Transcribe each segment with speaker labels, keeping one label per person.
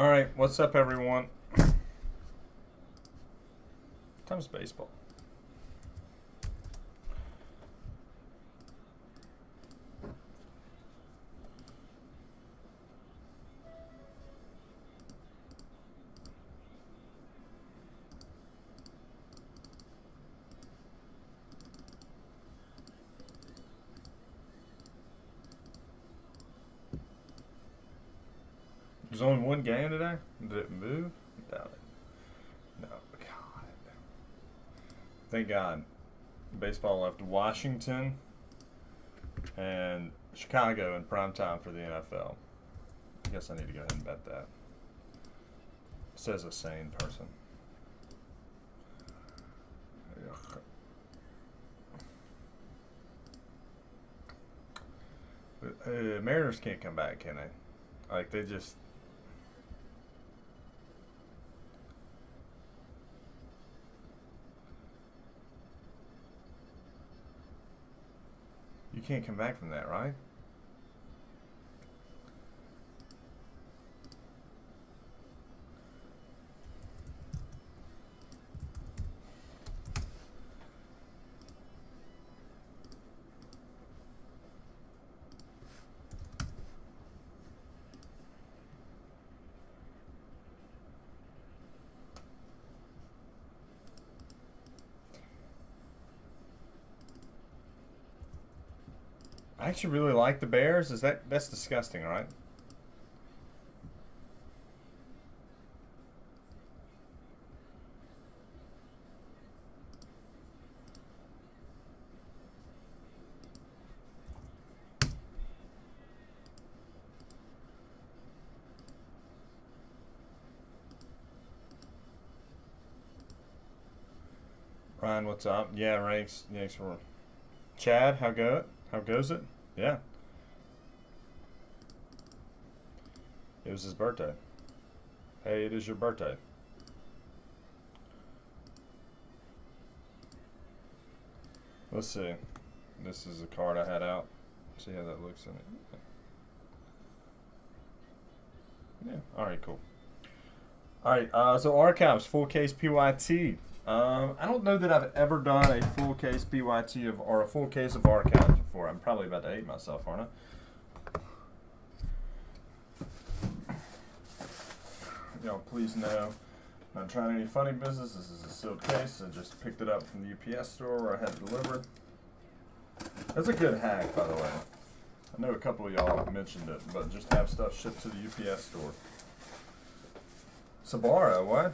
Speaker 1: All right, what's up, everyone? Time's baseball. There's only one game today? Did it move? Doubt it. No, God. Thank God. Baseball left Washington and Chicago in prime time for the NFL. I guess I need to go ahead and bet that. Says a sane person. Mariners can't come back, can they? Like, they just... You can't come back from that, right? I actually really like the Bears. That's disgusting, right? Ryan, what's up? Yeah, ranks for Chad. How goes it? Yeah. It was his birthday. Hey, it is your birthday. Let's see. This is a card I had out. See how that looks in it. Yeah. All right. Cool. All right. So archives, full case PYT. I don't know that I've ever done a full case PYT or a full case of archives before. I'm probably about to hate myself, aren't I? Y'all, please know, I'm not trying any funny business. This is a sealed case. I just picked it up from the UPS store where I had it delivered. That's a good hack, by the way. I know a couple of y'all have mentioned it, but just have stuff shipped to the UPS store. Sabara, what?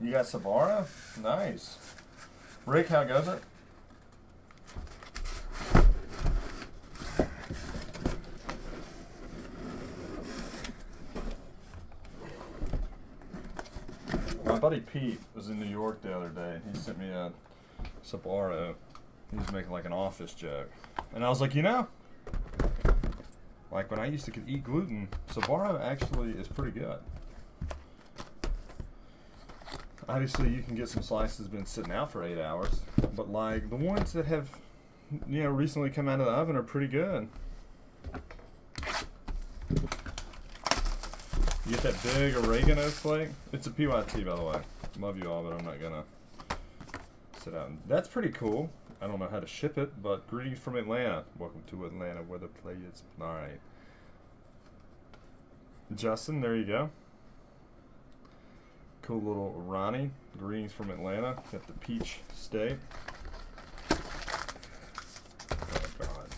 Speaker 1: You got Sabara? Nice. Rick, how goes it? My buddy Pete was in New York the other day. He sent me a Sabara. He was making like an office joke. And I was like, you know, like when I used to eat gluten, Sabara actually is pretty good. Obviously, you can get some slices been sitting out for 8 hours, but like the ones that have, you know, recently come out of the oven are pretty good. You get that big oregano flake. It's a PYT, by the way. Love you all, but I'm not gonna sit out. That's pretty cool. I don't know how to ship it, but greetings from Atlanta. Welcome to Atlanta, where the play is. All right, Justin, there you go. Cool little Ronnie. Greetings from Atlanta. Got the peach steak. Oh God.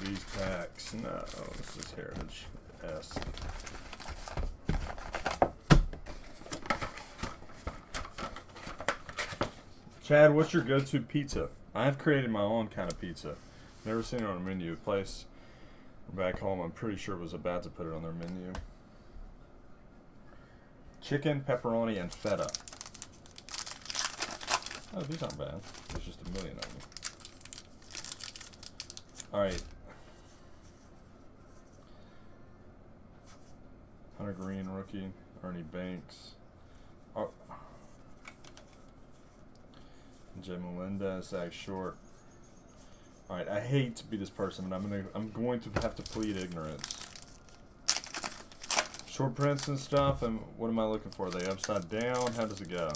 Speaker 1: These packs. No, this is Heritage S. Chad, what's your go-to pizza? I've created my own kind of pizza. Never seen it on a menu. A place back home, I'm pretty sure was about to put it on their menu. Chicken, pepperoni, and feta. Oh, these aren't bad. There's just a million of them. Alright. Hunter Green, rookie. Ernie Banks. Oh. Jay Melendez, Zach Short. Alright, I hate to be this person, but I'm going to have to plead ignorance. short prints and stuff. And what am I looking for? Are they upside down? How does it go?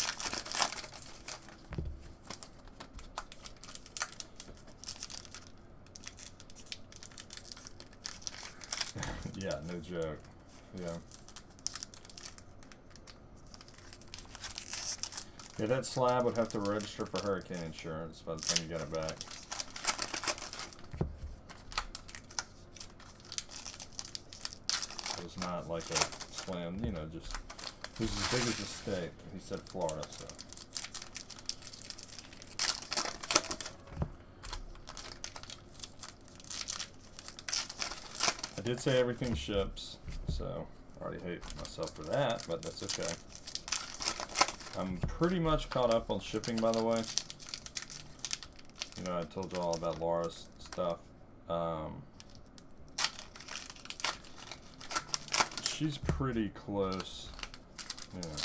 Speaker 1: Yeah, no joke. Yeah. Yeah, that slab would have to register for hurricane insurance by the time you got it back. It was not like a slam, you know, just, it was as big as the state. He said Florida, so. I did say everything ships, so I already hate myself for that, but that's okay. I'm pretty much caught up on shipping, by the way. You know, I told you all about Laura's stuff. She's pretty close. Yeah.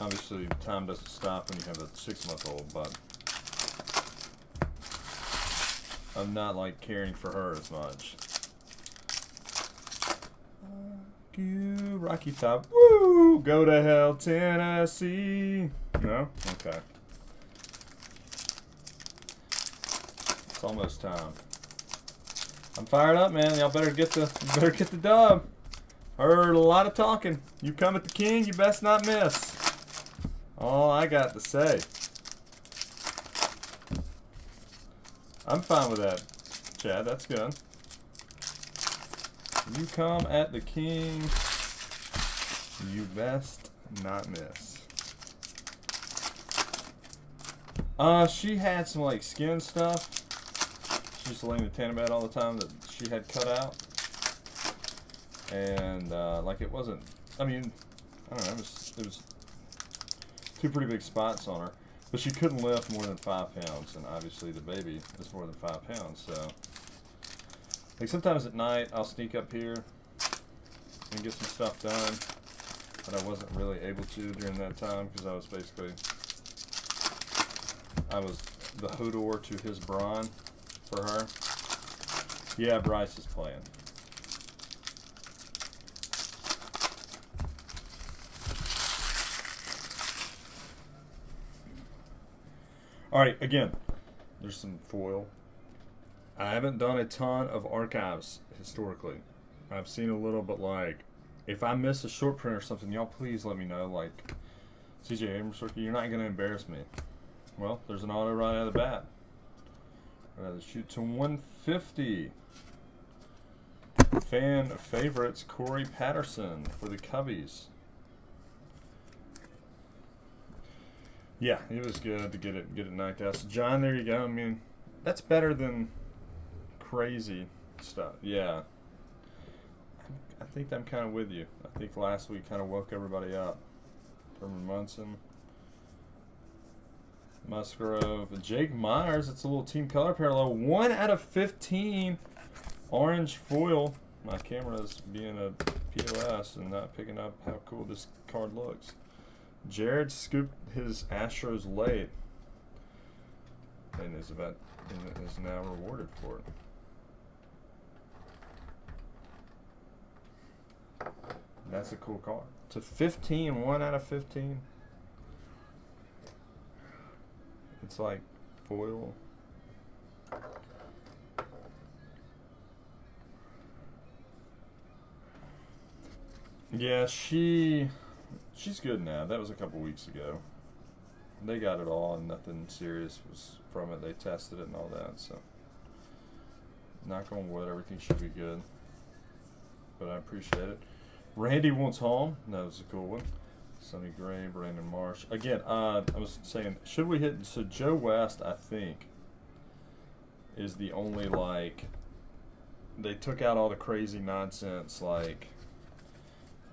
Speaker 1: Obviously, time doesn't stop when you have a 6-month-old, but I'm not like caring for her as much. You Rocky Top. Woo! Go to hell, Tennessee. No? Okay. It's almost time. I'm fired up, man. Y'all better get the dub. Heard a lot of talking. You come at the king, you best not miss. All I got to say. I'm fine with that, Chad. That's good. You come at the king, you best not miss. She had some like skin stuff. She used to lay in the tanning bed all the time that she had cut out. And like it wasn't, I mean, I don't know, it was two pretty big spots on her. But she couldn't lift more than 5 pounds, and obviously the baby is more than 5 pounds, so. Like sometimes at night, I'll sneak up here and get some stuff done that I wasn't really able to during that time because I was the Hodor to his Braun for her. Yeah, Bryce is playing. All right, again, there's some foil. I haven't done a ton of archives historically. I've seen a little, but like, if I miss a short print or something, y'all please let me know. Like, CJ Abrams rookie, you're not going to embarrass me. Well, there's an auto right out of the bat. Shoot to 150. Fan favorites, Corey Patterson for the Cubbies. Yeah, it was good to get it knocked out. So John, there you go. I mean, that's better than crazy stuff. Yeah, I think I'm kind of with you. I think last week kind of woke everybody up. Herman Munson, Musgrove, Jake Myers. It's a little team color parallel. 1 out of 15. Orange foil. My camera is being a POS and not picking up how cool this card looks. Jared scooped his Astros late and is now rewarded for it. That's a cool card. It's a 15, 1 out of 15. It's like foil. Yeah, she's good now. That was a couple weeks ago. They got it all and nothing serious was from it. They tested it and all that, so knock on wood, everything should be good. But I appreciate it. Randy wants home. That was a cool one. Sonny Gray, Brandon Marsh. Again, I was saying, should we hit? So Joe West, I think, is the only like. They took out all the crazy nonsense. Like,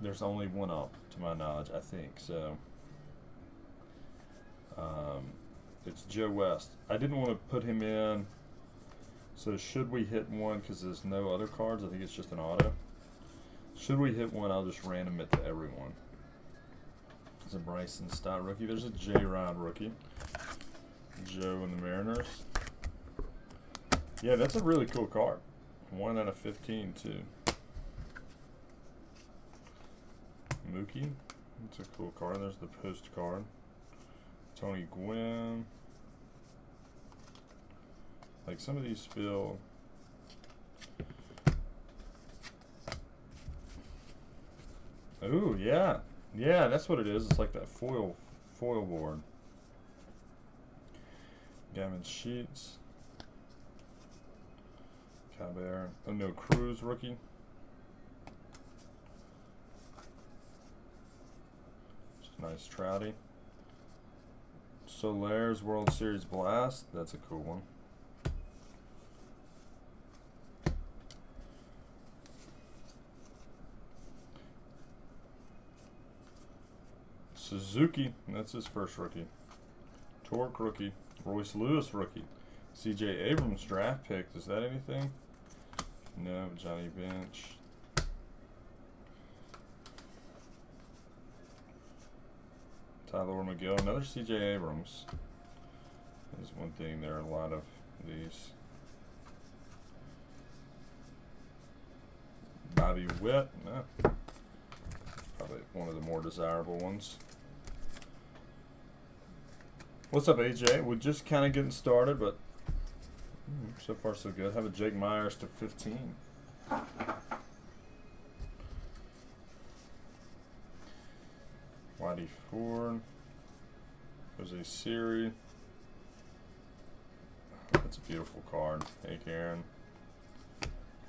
Speaker 1: there's only one up to my knowledge, I think. So it's Joe West. I didn't want to put him in. So should we hit one? Because there's no other cards. I think it's just an auto. Should we hit one, I'll just random it to everyone. There's a Bryson Stott rookie. There's a J-Rod rookie. Joe and the Mariners. Yeah, that's a really cool card. 1 out of 15, too. Mookie. That's a cool card. There's the postcard. Tony Gwynn. Like some of these feel. Ooh, yeah. Yeah, that's what it is. It's like that foil board. Gavin Sheets. Caber. Oh no, Cruz rookie. Just nice Trouty. Solaire's World Series Blast. That's a cool one. Suzuki, that's his first rookie. Torque rookie. Royce Lewis rookie. C.J. Abrams draft pick. Is that anything? No. Johnny Bench. Tyler McGill. Another C.J. Abrams. There's one thing. There are a lot of these. Bobby Witt. No. Probably one of the more desirable ones. What's up, AJ? We're just kind of getting started, but so far so good. Have a Jake Myers to 15. Whitey Ford. Jose Siri. That's a beautiful card. Hey, Karen.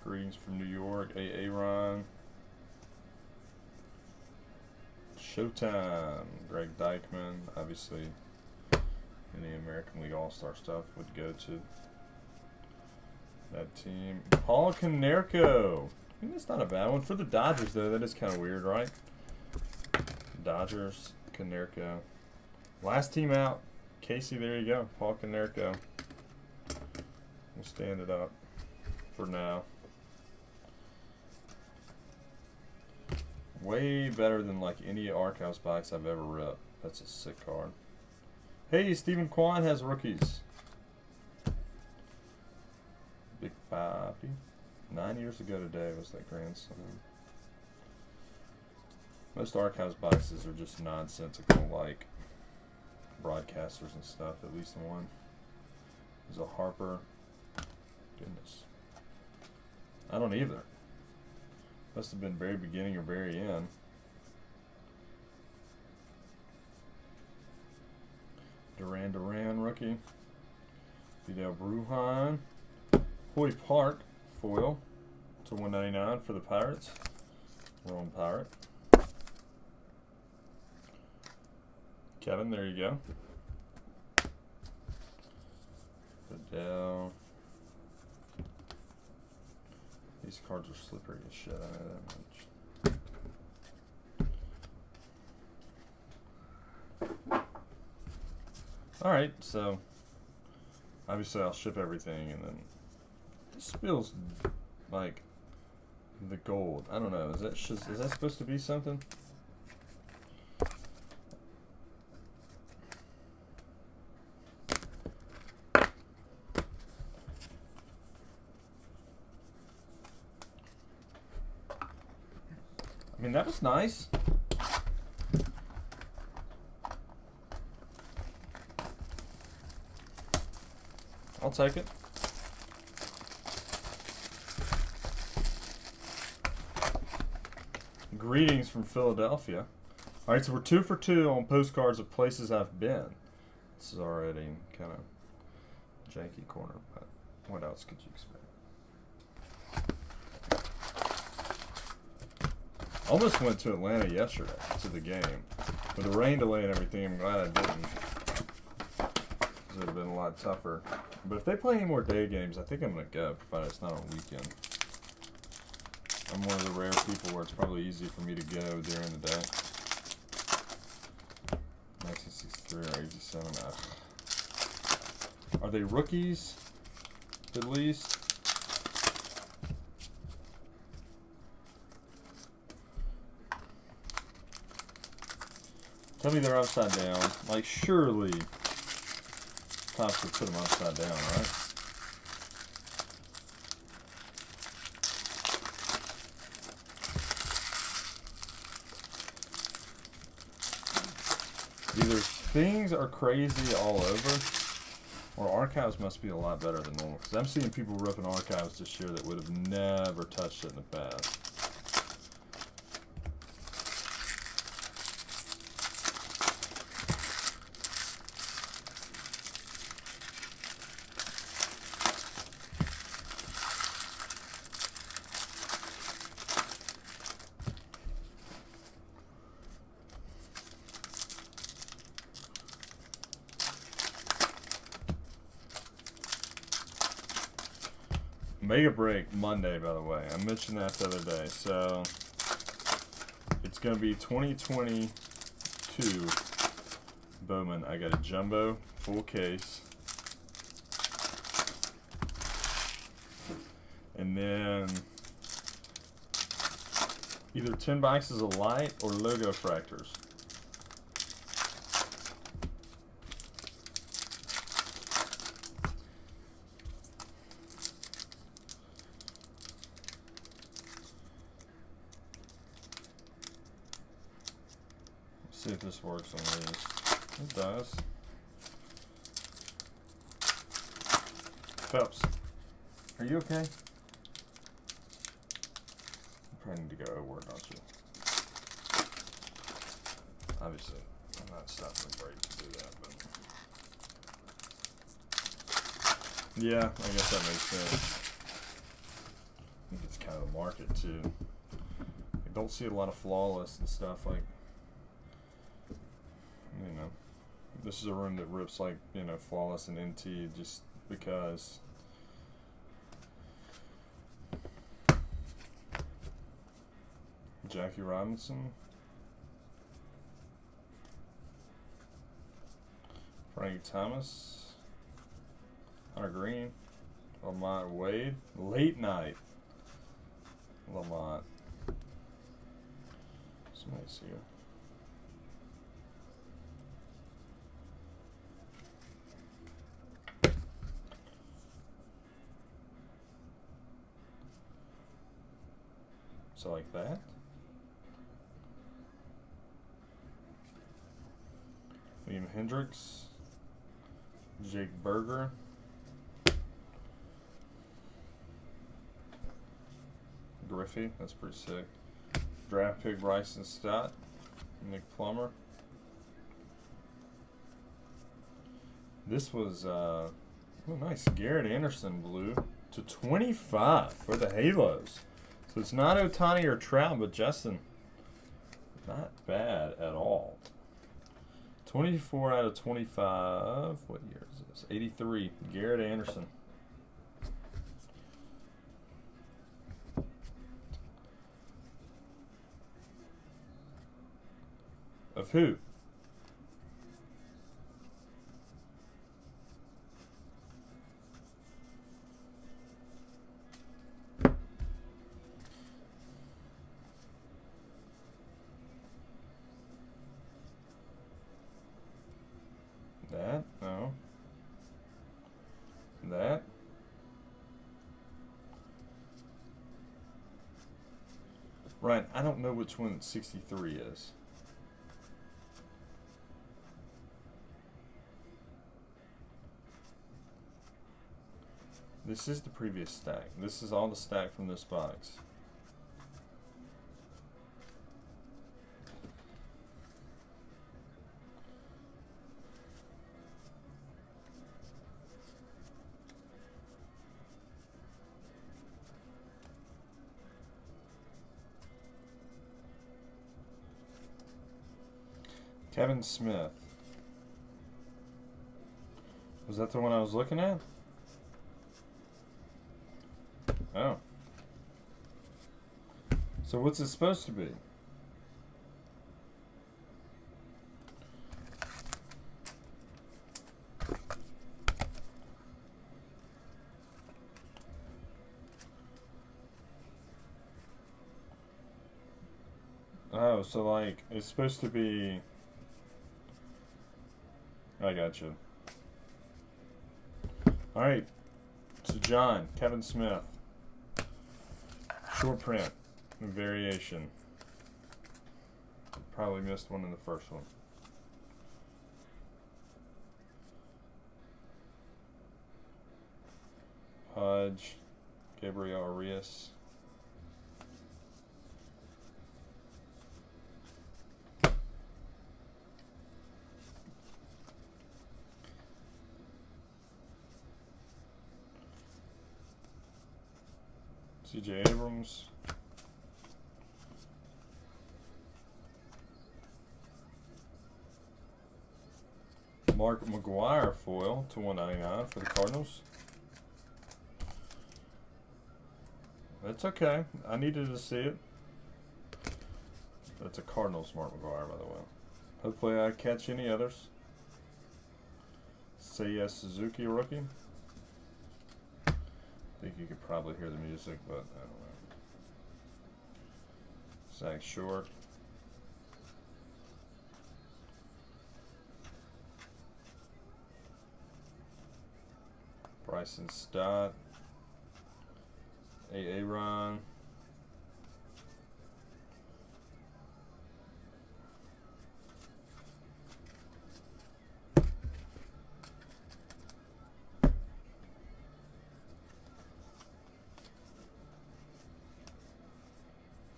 Speaker 1: Greetings from New York. A. Ron. Showtime. Greg Dykman. Obviously, any American League All-Star stuff would go to that team. Paul Konerko. I mean, that's not a bad one. For the Dodgers, though, that is kind of weird, right? Dodgers, Konerko. Last team out. Casey, there you go. Paul Konerko. We'll stand it up for now. Way better than like any Archives box I've ever ripped. That's a sick card. Hey, Stephen Kwan has rookies. Big Papi. 9 years ago today was that Grand Slam. Most Archives boxes are just nonsensical, like broadcasters and stuff. At least one. There's a Harper. Goodness. I don't either. Must have been very beginning or very end. Duran rookie. Vidal Brujan. Hoy Park foil to 199 for the Pirates. Lone Pirate. Kevin, there you go. Vidal. These cards are slippery as shit. I know that much. Alright, so obviously I'll ship everything, and then this feels like the gold. I don't know. Is that supposed to be something? I mean, that was nice. I'll take it. Greetings from Philadelphia. All right, so we're 2 for 2 on postcards of places I've been. This is already kind of janky corner, but what else could you expect? Almost went to Atlanta yesterday to the game. With the rain delay and everything, I'm glad I didn't. It would have been a lot tougher. But if they play any more day games, I think I'm going to go, provided it's not on weekend. I'm one of the rare people where it's probably easy for me to go during the day. 1963 or 87. Are they rookies, at least? Tell me they're upside down. Like, surely Topps would put them upside down, right? Either things are crazy all over, or archives must be a lot better than normal. Because I'm seeing people ripping archives this year that would have never touched it in the past. Mega break Monday, by the way. I mentioned that the other day. So it's going to be 2022 Bowman. I got a jumbo full case. And then either 10 boxes of light or logo fractors. See if this works on these. It does. Phelps, are you okay? You probably need to go over, don't you? Obviously, I'm not stopping the break to do that, but yeah, I guess that makes sense. I think it's kind of the market too. I don't see a lot of flawless and stuff like. You know, this is a room that rips like, you know, flawless and NT just because. Jackie Robinson. Frank Thomas. Hunter Green. Lamont Wade. Late night. Lamont. Somebody's here. So like that. Liam Hendricks. Jake Berger. Griffey, that's pretty sick. Draft pick Bryson Stott. Nick Plummer. This was oh nice. Garrett Anderson blue to 25 for the Halos. So it's not Ohtani or Trout, but Justin. Not bad at all. 24 out of 25. What year is this? 83. Garrett Anderson. Of who? That? No. That? Right, I don't know which one 63 is. This is the previous stack. This is all the stack from this box. Kevin Smith. Was that the one I was looking at? Oh. So what's it supposed to be? Oh, so like it's supposed to be. I got you. All right. So John, Kevin Smith. Short print, variation. Probably missed one in the first one. Judge, Gabriel Arias. C.J. Abrams. Mark McGuire foil to 199 for the Cardinals. That's okay. I needed to see it. That's a Cardinals Mark McGuire, by the way. Hopefully I catch any others. Seiya Suzuki rookie. I think you could probably hear the music, but I don't know. Zach Short. Bryson Stott. A. Ron.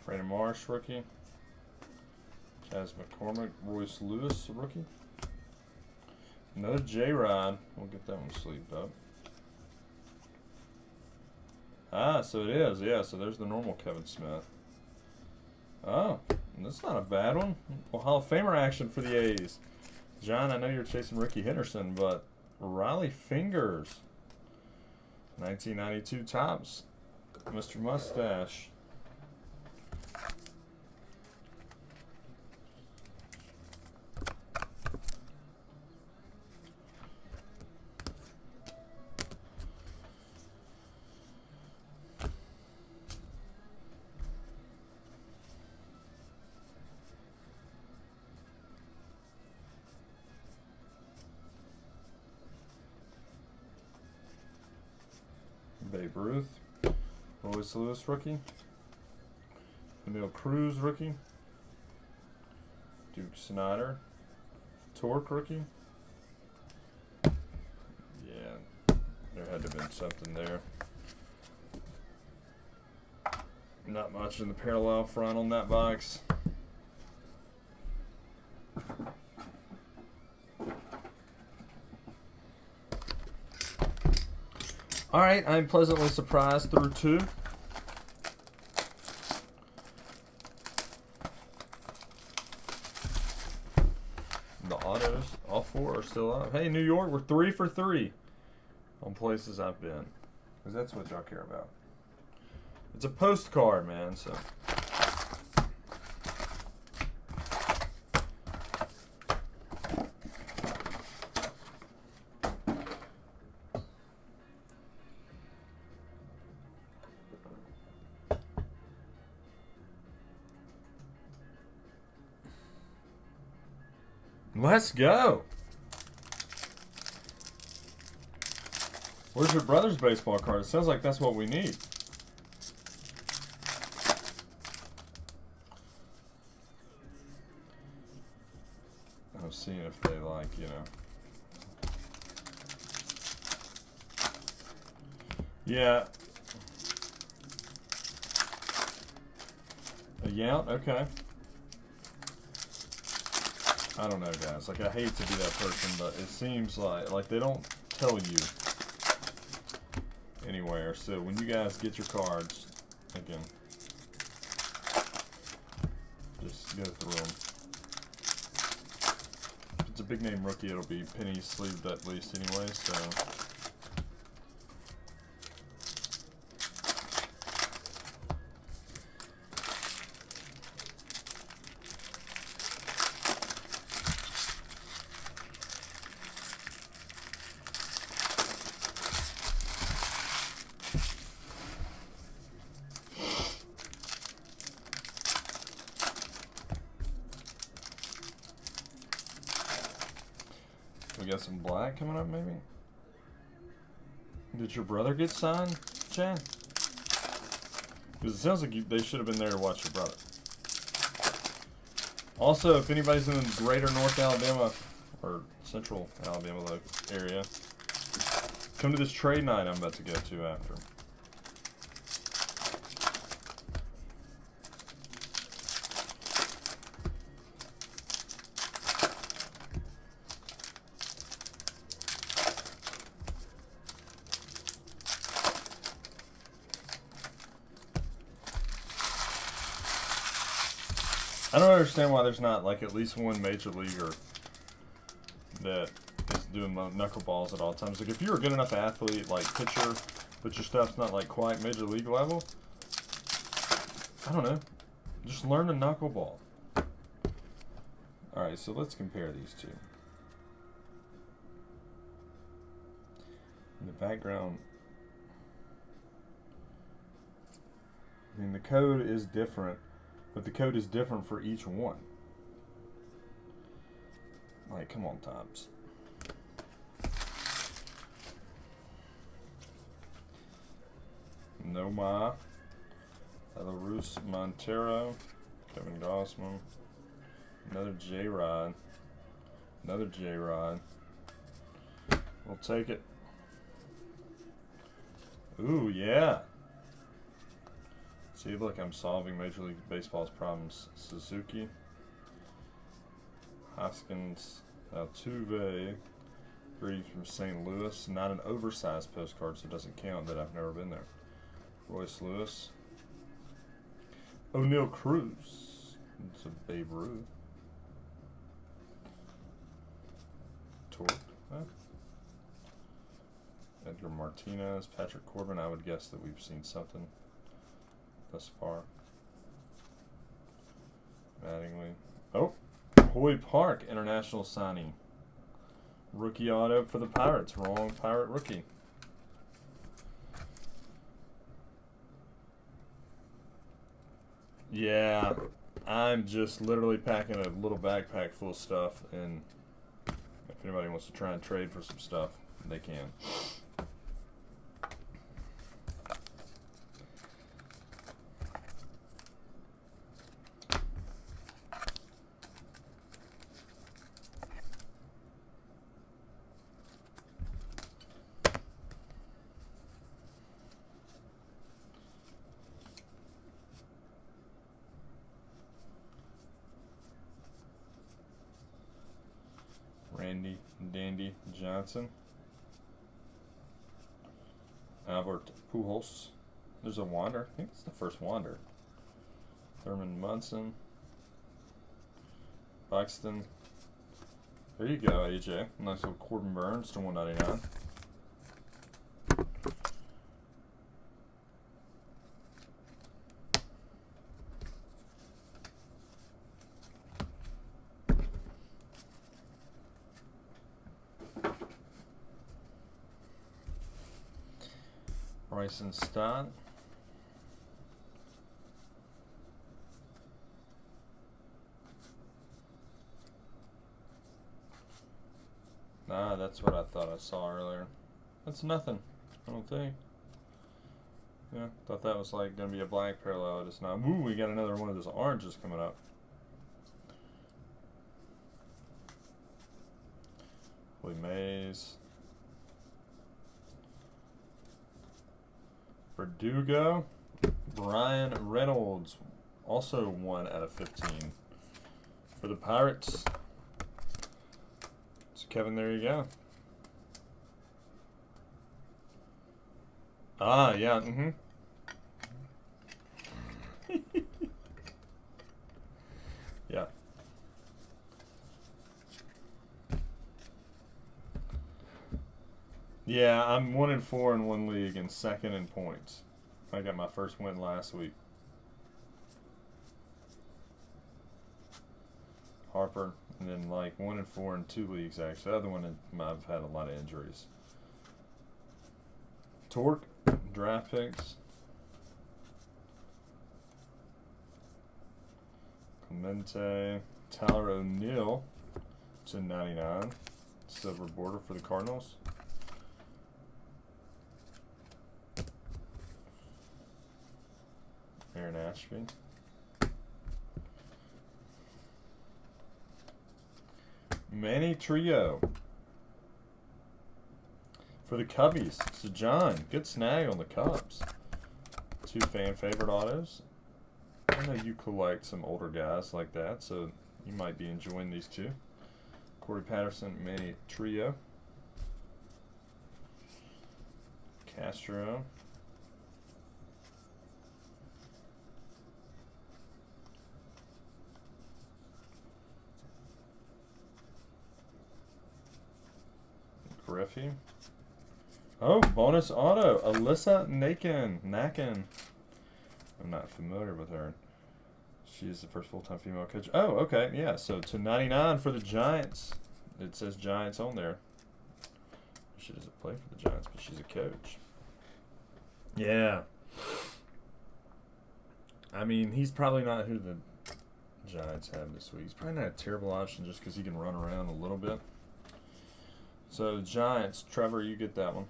Speaker 1: Brandon Marsh, rookie. Chaz McCormick. Royce Lewis, rookie. Another J-Rod. We'll get that one sleeved up. Ah, so it is. Yeah, so there's the normal Kevin Smith. Oh, that's not a bad one. Well, Hall of Famer action for the A's. John, I know you're chasing Ricky Henderson, but Riley Fingers. 1992 Topps. Mr. Mustache. Babe Ruth, Royce Lewis rookie, Emil Cruz rookie, Duke Snyder, Torque rookie. Yeah, there had to have been something there. Not much in the parallel front on that box. All right, I'm pleasantly surprised through 2. The autos, all 4 are still up. Hey, New York, we're 3 for 3 on places I've been, because that's what y'all care about. It's a postcard, man, so. Let's go. Where's your brother's baseball card? It sounds like that's what we need. I'm seeing if they like, you know. Yeah. A Yount? Okay. I don't know, guys. Like, I hate to be that person, but it seems like they don't tell you anywhere. So when you guys get your cards, again, just go through them. If it's a big name rookie, it'll be penny sleeved at least anyway. So. We got some black coming up, maybe? Did your brother get signed, Chad? Because it sounds like they should have been there to watch your brother. Also, if anybody's in the greater North Alabama, or Central Alabama area, come to this trade night I'm about to go to after. I don't understand why there's not like at least one major leaguer that is doing knuckleballs at all times. Like if you're a good enough athlete, like pitcher, but your stuff's not like quite major league level, I don't know. Just learn to knuckleball. All right, so let's compare these two. In the background, I mean, the code is different, but the code is different for each one. Like, come on, Tops. Nomar, Belarus Montero, Kevin Gossman, another J-Rod, another J-Rod. We'll take it. Ooh, yeah. See, look, I'm solving Major League Baseball's problems. Suzuki, Hoskins, Altuve, greetings from St. Louis. Not an oversized postcard, so it doesn't count that I've never been there. Royce Lewis. O'Neal Cruz. It's a Babe Ruth. Torque. Edgar Martinez, Patrick Corbin. I would guess that we've seen something thus far. Mattingly. Oh, Hoy Park, international signing. Rookie auto for the Pirates. Wrong Pirate rookie. Yeah, I'm just literally packing a little backpack full of stuff, and if anybody wants to try and trade for some stuff, they can. Randy Dandy Johnson. Albert Pujols. There's a Wander. I think it's the first Wander. Thurman Munson. Buxton. There you go, AJ. Nice little Corbin Burns to 199. Bryson Stott. Nah, that's what I thought I saw earlier. That's nothing, I don't think. Yeah, thought that was like gonna be a black parallel. It's not. Ooh, we got another one of those oranges coming up. Willie Mays. Verdugo. Brian Reynolds. Also 1 out of 15. For the Pirates. So Kevin, there you go. Ah, yeah, yeah. Yeah, I'm 1-4 in one league and second in points. I got my first win last week. Harper, and then like 1-4 in 2 leagues actually. The other one I've had a lot of injuries. Torque, draft picks. Clemente, Tyler O'Neill to 99. Silver border for the Cardinals. Aaron Ashby. Manny Trio. For the Cubbies. So John, good snag on the Cubs. 2 fan favorite autos. I know you collect some older guys like that, so you might be enjoying these two. Corey Patterson, Manny Trio. Castro. Griffey. Oh, bonus auto. Alyssa Nakin. I'm not familiar with her. She is the first full-time female coach. Oh, okay. Yeah, so /99 for the Giants. It says Giants on there. She doesn't play for the Giants, but she's a coach. Yeah. I mean, he's probably not who the Giants have this week. He's probably not a terrible option just because he can run around a little bit. So, Giants. Trevor, you get that one.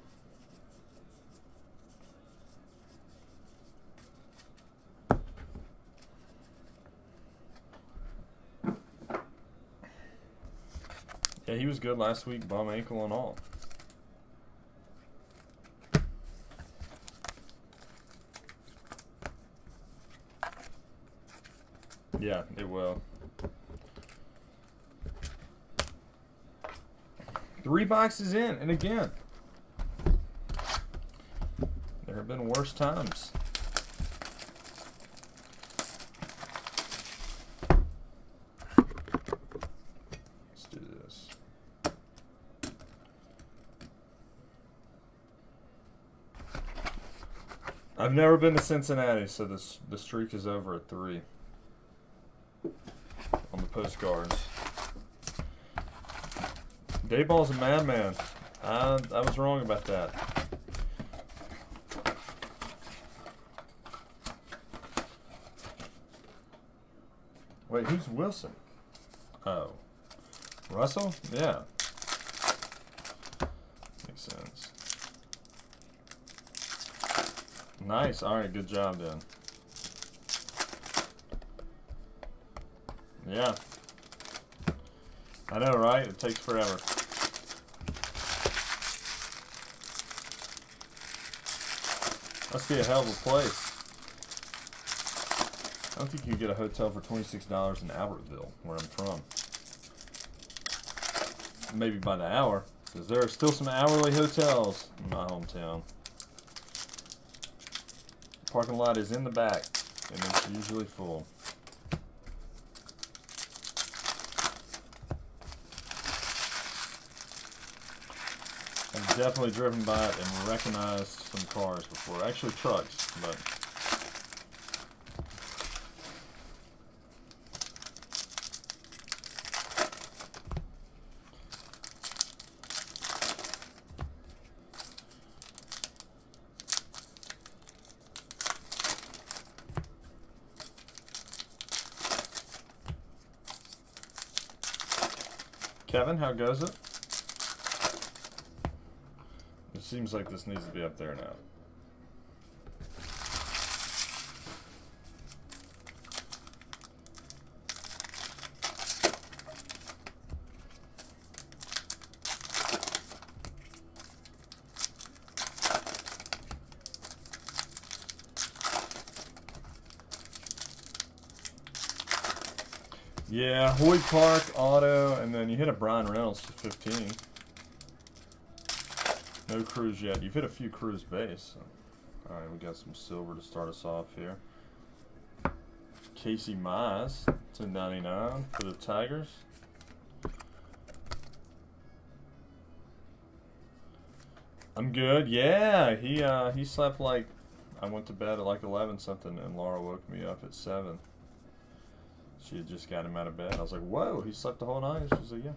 Speaker 1: Yeah, he was good last week, bum ankle and all. Yeah, it will. 3 boxes in, and again, there have been worse times. Let's do this. I've never been to Cincinnati, so the streak is over at 3 on the postcards. Dayball's a madman. I was wrong about that. Wait, who's Wilson? Oh. Russell? Yeah. Makes sense. Nice. All right, good job, then. Yeah. I know, right? It takes forever. Must be a hell of a place. I don't think you can get a hotel for $26 in Albertville, where I'm from. Maybe by the hour, because there are still some hourly hotels in my hometown. The parking lot is in the back, and it's usually full. I've definitely driven by it and recognized some cars before. Actually, trucks, but... Kevin, how goes it? It seems like this needs to be up there now. Yeah, Hoyt Park, auto, and then you hit a Brian Reynolds to 15. No Cruz yet. You've hit a few Cruz base. So. Alright, we got some silver to start us off here. Casey Mize to 99 for the Tigers. I'm good. Yeah, he slept like, I went to bed at like 11 something, and Laura woke me up at 7. She had just got him out of bed. I was like, whoa, he slept the whole night? She's like, yeah.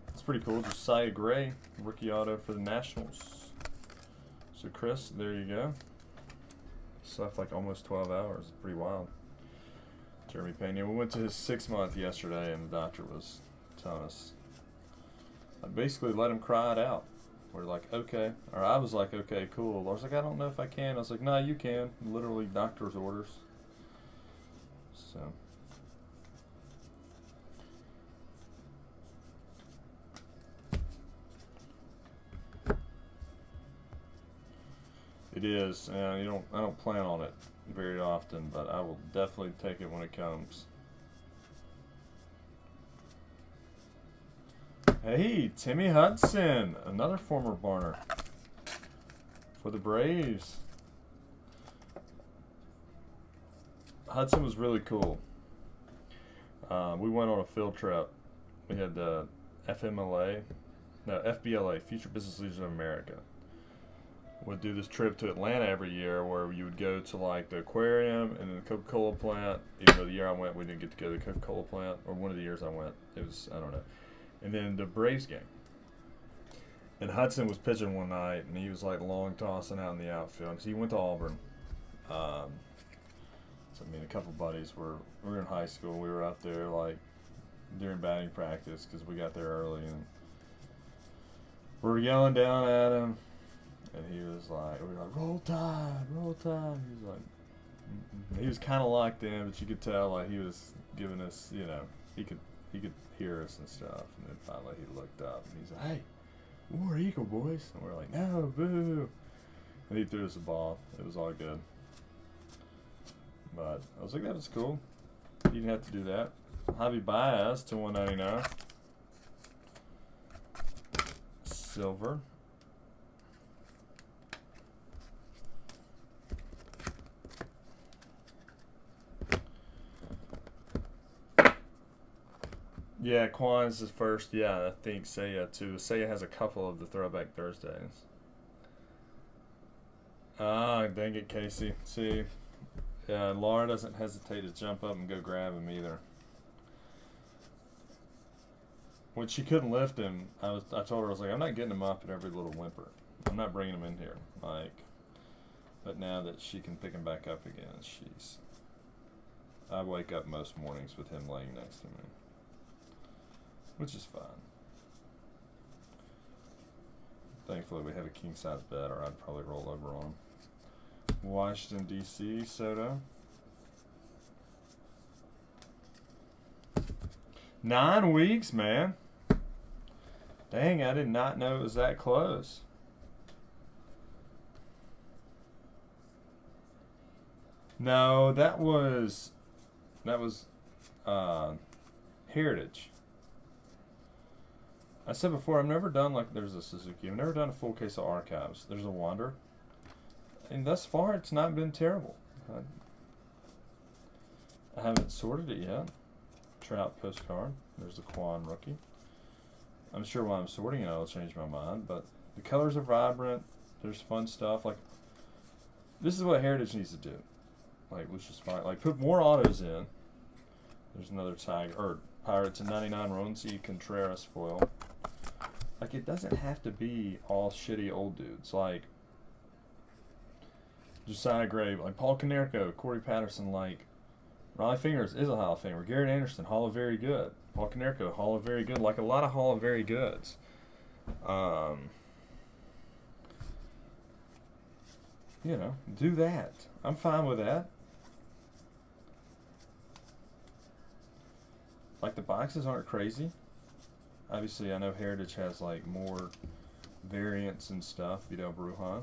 Speaker 1: That's pretty cool. Josiah Gray, rookie auto for the Nationals. So, Chris, there you go. Slept like almost 12 hours. Pretty wild. Jeremy Pena. We went to his 6-month yesterday, and the doctor was telling us. I basically let him cry it out. We're like, okay. Or I was like, okay, cool. Laura's like, I don't know if I can. I was like, no, you can. Literally doctor's orders. So... It is. I don't plan on it very often, but I will definitely take it when it comes. Hey, Timmy Hudson, another former Barner for the Braves. Hudson was really cool. We went on a field trip. We had the FMLA no, FBLA, Future Business Leaders of America, would do this trip to Atlanta every year where you would go to like the aquarium and the Coca-Cola plant. Even though the year I went, we didn't get to go to the Coca-Cola plant, or one of the years I went, it was, I don't know. And then the Braves game. And Hudson was pitching one night, and he was like long tossing out in the outfield because he went to Auburn. So I mean, a couple buddies we were in high school. We were out there like during batting practice because we got there early, and we were yelling down at him, and he was like, we were like, roll tide, roll tide. He was like, mm-mm. He was kind of locked in, but you could tell like he was giving us, you know, he could hear us and stuff. And then finally he looked up and he's like, hey, War Eagle, boys. And we're like, no, boo. And he threw us a ball. It was all good. But I was like, that was cool. You didn't have to do that. Javi Baez to 199. Silver. Yeah, Quan's is first. Yeah, I think Seiya too. Seiya has a couple of the Throwback Thursdays. Ah, dang it, Casey. See, yeah, Laura doesn't hesitate to jump up and go grab him either. When she couldn't lift him, I told her, I was like, I'm not getting him up at every little whimper. I'm not bringing him in here. Like, but now that she can pick him back up again, I wake up most mornings with him laying next to me, which is fine. Thankfully, we have a king-size bed, or I'd probably roll over on him. Washington, D.C., Soto. 9 weeks, man. Dang, I did not know it was that close. No, that was Heritage. I said before, I've never done like there's a Suzuki. I've never done a full case of archives. There's a Wander, and thus far it's not been terrible. I haven't sorted it yet. Trout postcard. There's the Quan rookie. I'm sure while I'm sorting it, I'll change my mind. But the colors are vibrant. There's fun stuff. Like, this is what Heritage needs to do. Like, Lucius Fire. Like, put more autos in. There's another Tiger or Pirates in 99 Ronzi Contreras foil. Like, it doesn't have to be all shitty old dudes. Like Josiah Gray, like Paul Konerko, Corey Patterson, like Riley Fingers is a Hall of Famer. Garrett Anderson, Hall of Very Good. Paul Konerko, Hall of Very Good. Like a lot of Hall of Very Goods. You know, do that. I'm fine with that. Like, the boxes aren't crazy. Obviously, I know Heritage has like more variants and stuff. Vidal Brujan.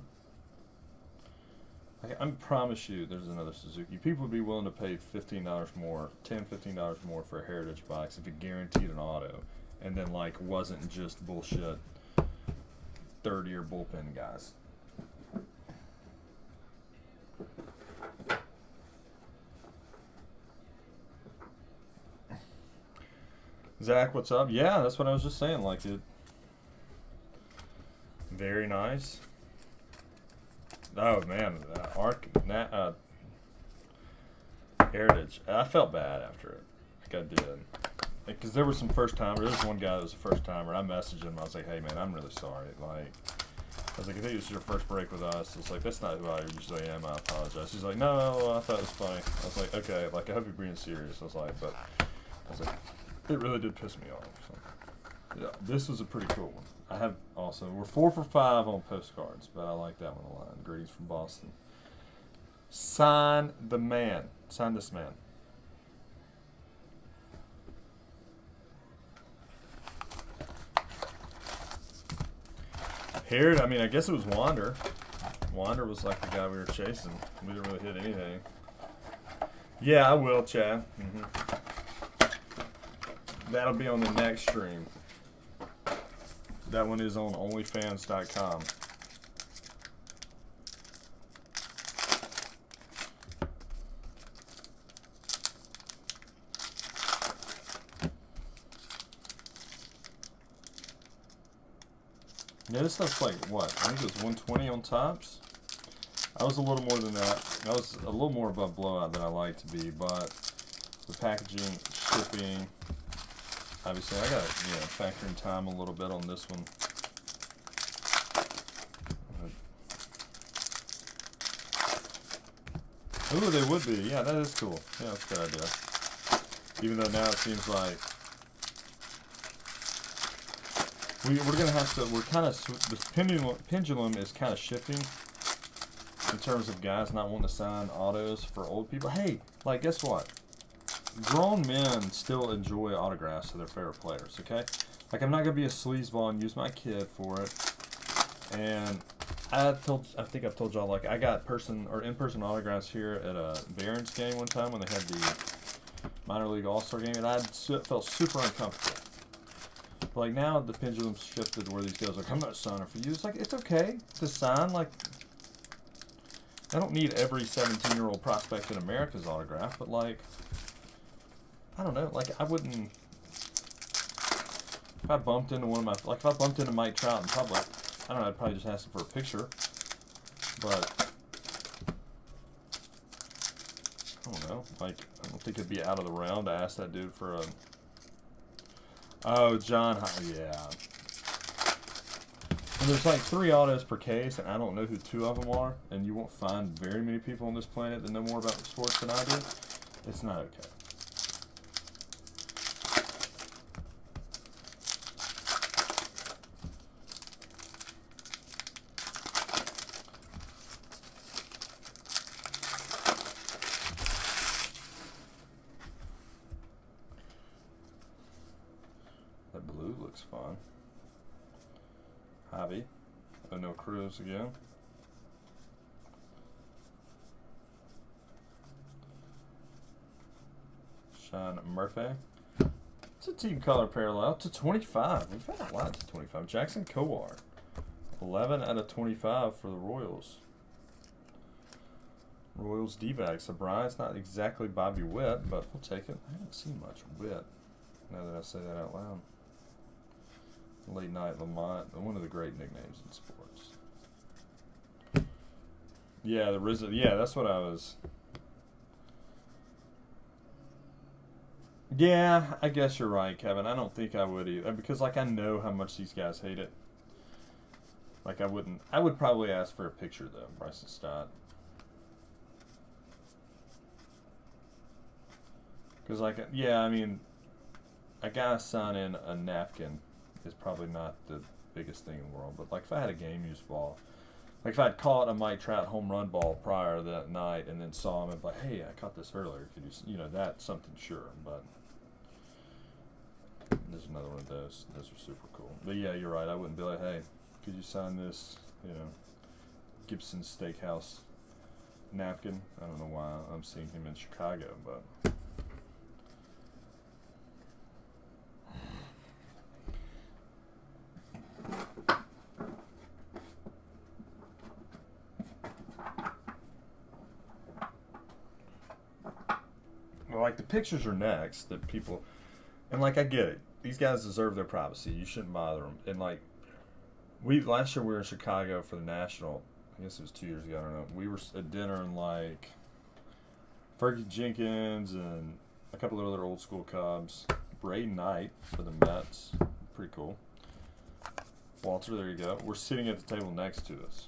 Speaker 1: I promise you, there's another Suzuki. People would be willing to pay $15 more, $15 more for a Heritage box if it guaranteed an auto, and then like wasn't just bullshit third-year bullpen guys. Zach, what's up? Yeah, that's what I was just saying. Like, it. Very nice. Oh man, Heritage. I felt bad after it. Like I did, because there were some first timers. There was one guy that was a first timer. I messaged him. I was like, "Hey man, I'm really sorry. Like, I was like, I think this is your first break with us." It's like, that's not who I usually am. I apologize. He's like, no, I thought it was funny. I was like, okay, like I hope you're being serious. I was like, it really did piss me off. So, yeah, this was a pretty cool one. I have also, we're 4 for 5 on postcards, but I like that one a lot. Greetings from Boston. Sign the man. Sign this man. Here, I mean, I guess it was Wander. Wander was like the guy we were chasing. We didn't really hit anything. Yeah, I will, Chad. That'll be on the next stream. That one is on onlyfans.com. Yeah, this stuff's like, what? I think it was 120 on tops. I was a little more than that. I was a little more above blowout than I like to be, but the packaging, shipping, obviously I got to, factor in time a little bit on this one. Ooh, they would be. Yeah, that is cool. Yeah, that's a good idea. Even though now it seems like we're gonna have to. We're kind of the pendulum is kind of shifting in terms of guys not wanting to sign autos for old people. Hey, like, guess what? Grown men still enjoy autographs of their favorite players. Okay, like, I'm not gonna be a sleazeball and use my kid for it. And I think I've told y'all, like, I got in-person autographs here at a Barons game one time when they had the minor league all-star game, and I felt super uncomfortable. But like, now the pendulum's shifted where these guys are like, I'm not signing for you. It's like, it's okay to sign. Like, I don't need every 17-year-old prospect in America's autograph, but like, I don't know. Like, I wouldn't. If I bumped into if I bumped into Mike Trout in public, I don't know, I'd probably just ask him for a picture. But I don't know. Like, I don't think it'd be out of the realm to ask that dude for a. Oh, John, yeah. And there's like 3 autos per case, and I don't know who 2 of them are. And you won't find very many people on this planet that know more about sports than I do. It's not okay. That blue looks fun. Javi. Oh, no, Cruz again. Sean Murphy. It's a team color parallel to 25. We've had a lot to 25. Jackson Kowar. 11 out of 25 for the Royals. Royals D-backs. So Brian's not exactly Bobby Witt, but we'll take it. I haven't seen much Witt, now that I say that out loud. Late Night Lamont, one of the great nicknames in sports. Yeah, the RZA. Yeah, that's what I was. Yeah, I guess you're right, Kevin. I don't think I would either, because like, I know how much these guys hate it. Like, I wouldn't. I would probably ask for a picture though, Bryson Stott. Because like, yeah, I mean, a guy signing a napkin is probably not the biggest thing in the world. But like, if I had a game-used ball, like if I'd caught a Mike Trout home run ball prior that night and then saw him and be like, hey, I caught this earlier, could you know, that's something, sure. But there's another one of those. Those are super cool. But yeah, you're right. I wouldn't be like, hey, could you sign this, Gibson Steakhouse napkin? I don't know why I'm seeing him in Chicago, but. Like, the pictures are next that people, and like, I get it, these guys deserve their privacy, you shouldn't bother them. And like, last year we were in Chicago for the National, I guess it was 2 years ago, I don't know, we were at dinner, and like Fergie Jenkins and a couple of other old school Cubs, Braden Knight for the Mets, pretty cool, Walter, there you go, we're sitting at the table next to us.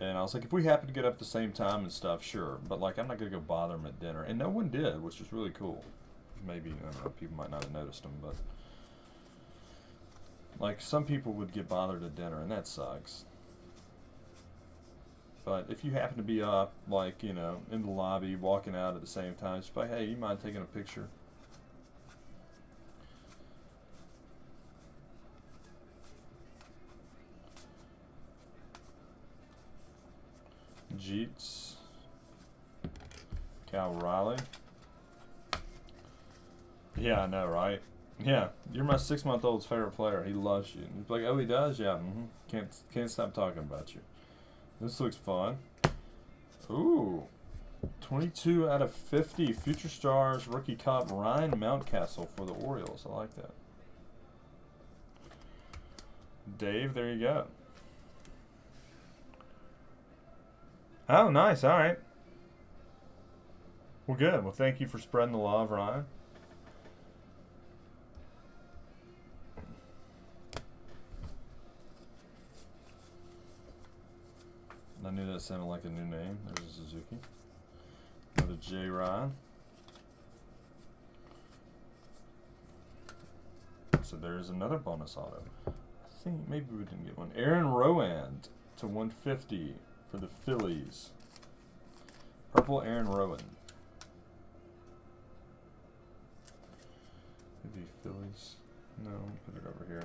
Speaker 1: And I was like, if we happen to get up at the same time and stuff, sure. But like, I'm not going to go bother them at dinner. And no one did, which was really cool. Maybe, I don't know, people might not have noticed them, but like, some people would get bothered at dinner, and that sucks. But if you happen to be up, like, in the lobby, walking out at the same time, just like, hey, you mind taking a picture? Jeets, Cal Riley. Yeah, I know, right? Yeah, you're my 6-month-old's favorite player. He loves you. And he's like, oh, he does? Yeah. Can't stop talking about you. This looks fun. Ooh, 22 out of 50. Future Stars rookie cop Ryan Mountcastle for the Orioles. I like that. Dave, there you go. Oh, nice. All right. Well, good. Well, thank you for spreading the love, Ryan. I knew that sounded like a new name. There's a Suzuki. Another J. Ryan. So there's another bonus auto. I think maybe we didn't get one. Aaron Rowand to 150 for the Phillies. Purple Aaron Rowand. Maybe Phillies. No, put it over here.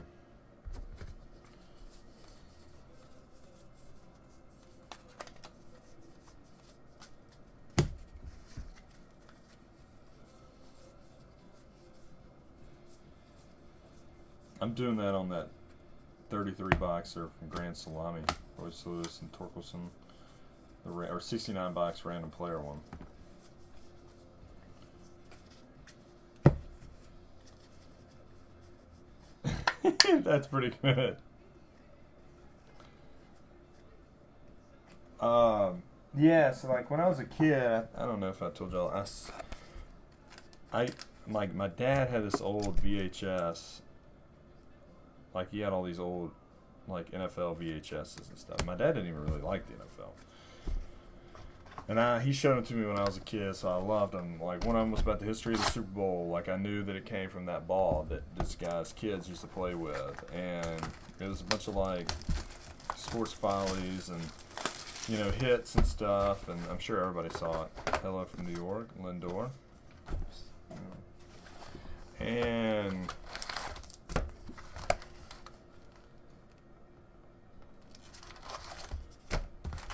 Speaker 1: I'm doing that on that 33 boxer from Grand Salami, Royce Lewis and Torkelson, or 69 box random player one. That's pretty good. Yeah, so like when I was a kid, I don't know if I told y'all, my dad had this old VHS. Like, he had all these old, like, NFL VHSs and stuff. My dad didn't even really like the NFL. And he showed them to me when I was a kid, so I loved them. Like, one of them was about the history of the Super Bowl. Like, I knew that it came from that ball that this guy's kids used to play with. And it was a bunch of, like, sports follies and, you know, hits and stuff. And I'm sure everybody saw it. Hello from New York, Lindor. And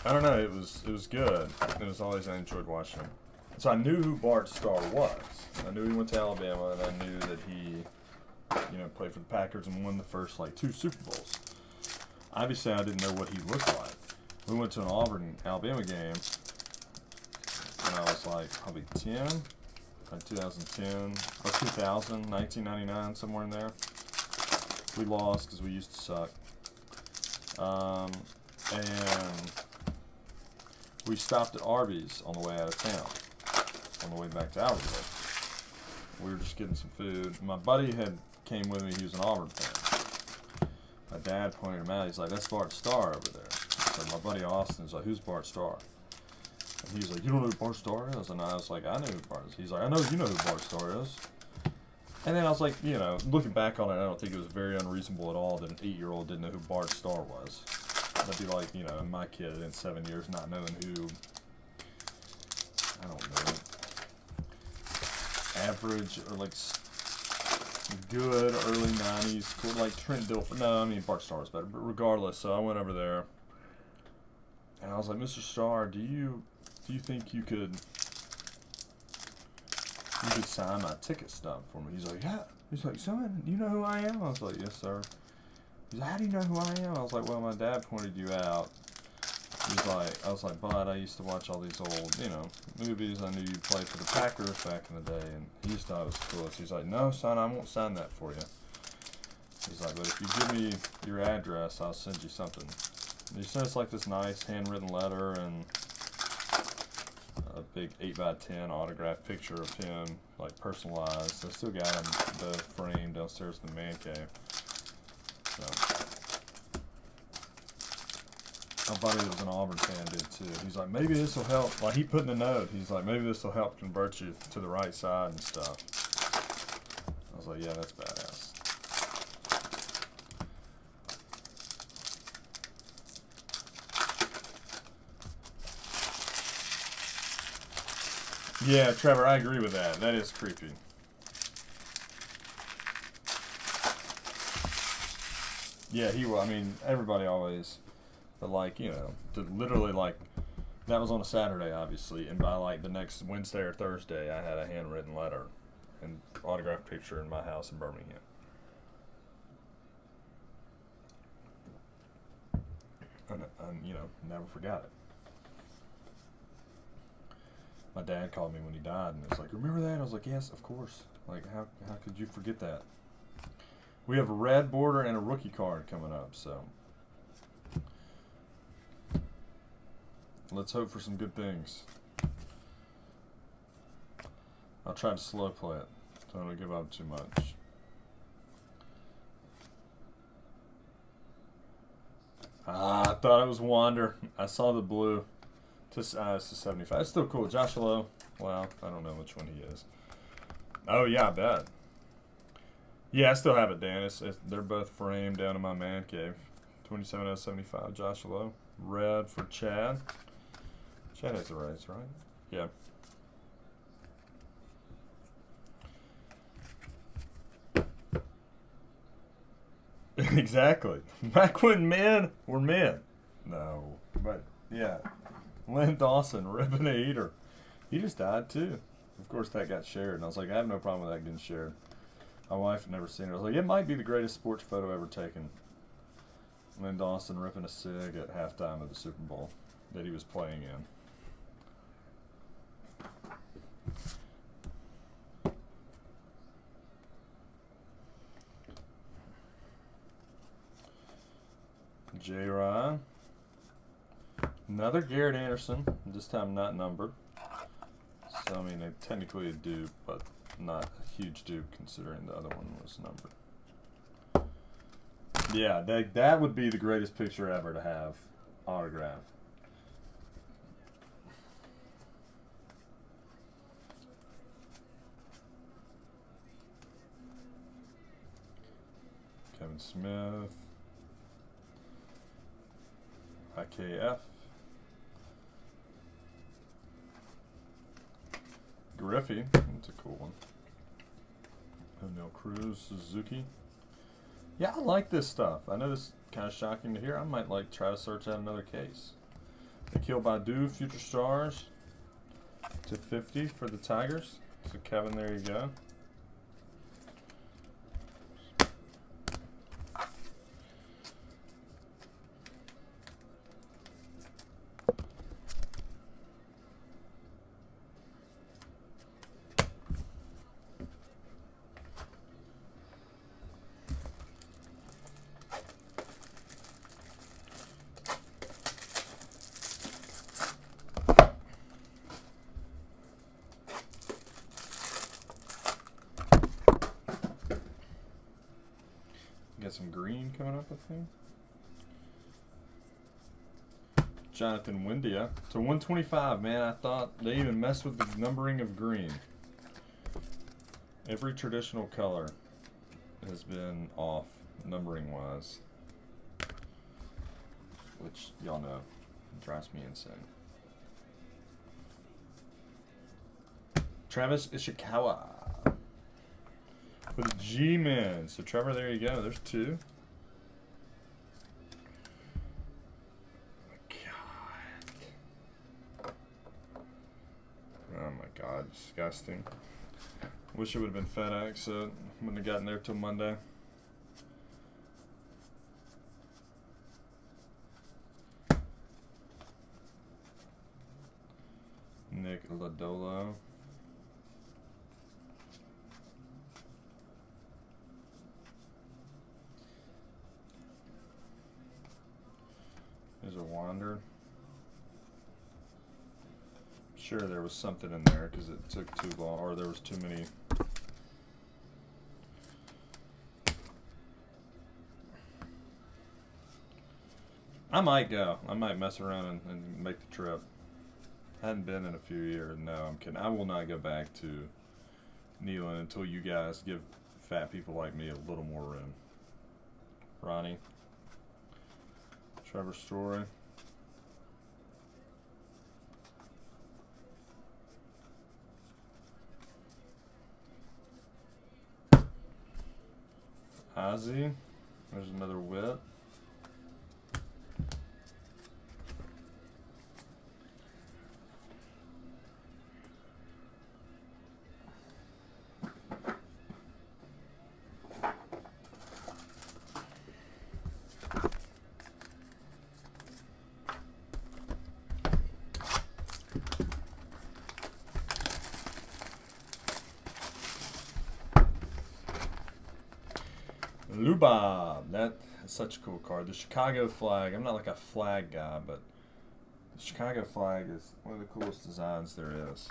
Speaker 1: I don't know, it was good. It was always, I enjoyed watching him. So I knew who Bart Starr was. I knew he went to Alabama, and I knew that he, you know, played for the Packers and won the first, like, 2 Super Bowls. Obviously, I didn't know what he looked like. We went to an Auburn-Alabama game, and I was, like, probably 10, like 2010, or 2000, 1999, somewhere in there. We lost because we used to suck. And we stopped at Arby's on the way out of town, on the way back to Albertville. We were just getting some food. My buddy came with me. He was an Auburn fan. My dad pointed him out. He's like, "That's Bart Starr over there." So my buddy Austin's like, "Who's Bart Starr?" And he's like, "You don't know who Bart Starr is?" And I was like, "I know who Bart is." He's like, "I know you know who Bart Starr is." And then I was like, you know, looking back on it, I don't think it was very unreasonable at all that an 8-year-old didn't know who Bart Starr was. That'd be like, you know, my kid in 7 years not knowing who, I don't know, average or like good early 90s, like Trent Dilfer. No, I mean, Bart Starr was better, but regardless, so I went over there and I was like, "Mr. Starr, do you think you could sign my ticket stub for me?" He's like, "Yeah." He's like, "Son, you know who I am?" I was like, "Yes, sir." He's like, "How do you know who I am?" I was like, "Well, my dad pointed you out." I was like, "Bud, I used to watch all these old, you know, movies. I knew you played for the Packers back in the day." And he just thought it was cool. So he's like, "No, son, I won't sign that for you." He's like, "But if you give me your address, I'll send you something." And he sent us like this nice handwritten letter and a big 8x10 autographed picture of him, like personalized. I still got him, the frame downstairs in the man cave. So, my buddy that was an Auburn fan did too. He's like, "Maybe this will help." Like, he put in the note, he's like, "Maybe this will help convert you to the right side and stuff." I was like, "Yeah, that's badass." Yeah, Trevor, I agree with that. That is creepy. Yeah, he will. I mean, everybody always, but like, you know, to literally like, that was on a Saturday, obviously, and by like the next Wednesday or Thursday, I had a handwritten letter and autographed picture in my house in Birmingham. And you know, never forgot it. My dad called me when he died, and it's like, "Remember that?" I was like, "Yes, of course. Like, how could you forget that?" We have a red border and a rookie card coming up, so let's hope for some good things. I'll try to slow play it, so I don't give up too much. I thought it was Wander. I saw the blue. It's to 75. It's still cool. Josh Lowe. Well, I don't know which one he is. Oh, yeah, I bet. Yeah, I still have it, Dan. They're both framed down in my man cave. 27 out of 75, Josh Lowe. Red for Chad. Chad has the rights, right? Yeah. Exactly. Back when men were men. No. But, yeah. Lynn Dawson, ripping a heater. He just died, too. Of course, that got shared. And I was like, I have no problem with that getting shared. My wife had never seen it. I was like, it might be the greatest sports photo ever taken. Lynn Dawson ripping a cig at halftime of the Super Bowl that he was playing in. J-Rod. Another Garrett Anderson, this time not numbered. So, I mean, technically a dupe, but not a huge dupe considering the other one was numbered. Yeah, that would be the greatest picture ever to have autographed. Kevin Smith. IKF. Griffey. That's a cool one. O'Neal Cruz. Suzuki. Yeah, I like this stuff. I know this is kind of shocking to hear. I might try to search out another case. Nikhil Badu, Future Stars. /50 for the Tigers. So Kevin, there you go. Got some green coming up, I think. Jonathan Windia to 125, man. I thought they even messed with the numbering of green. Every traditional color has been off numbering wise, which y'all know drives me insane. Travis Ishikawa for the G-Men. So Trevor, there you go. There's two. Oh my God, disgusting. Wish it would have been FedEx, so it wouldn't have gotten there till Monday. Nick Lodolo. There's a Wander. Sure, there was something in there because it took too long, or there was too many. I might go. I might mess around and make the trip. Hadn't been in a few years. No, I'm kidding. I will not go back to Neyland until you guys give fat people like me a little more room. Ronnie. Trevor Story. Ozzy. There's another whip. Rhubarb. That is such a cool card. The Chicago flag. I'm not like a flag guy, but the Chicago flag is one of the coolest designs there is.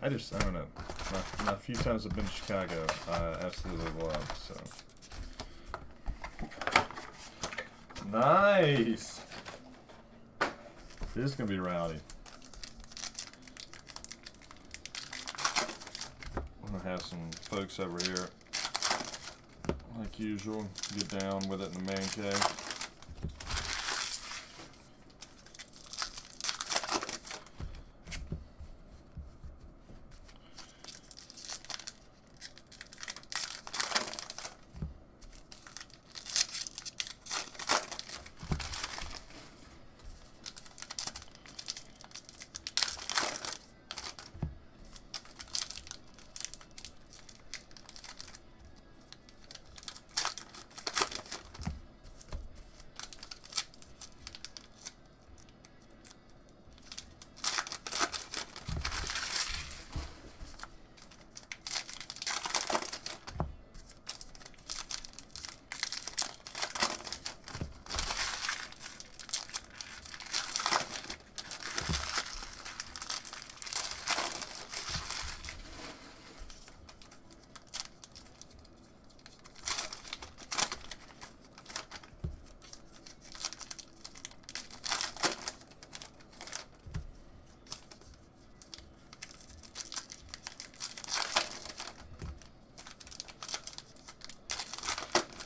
Speaker 1: I don't know. My few times I've been to Chicago, I absolutely love, so. Nice! This is going to be rowdy. I'm going to have some folks over here, like usual, get down with it in the man cave.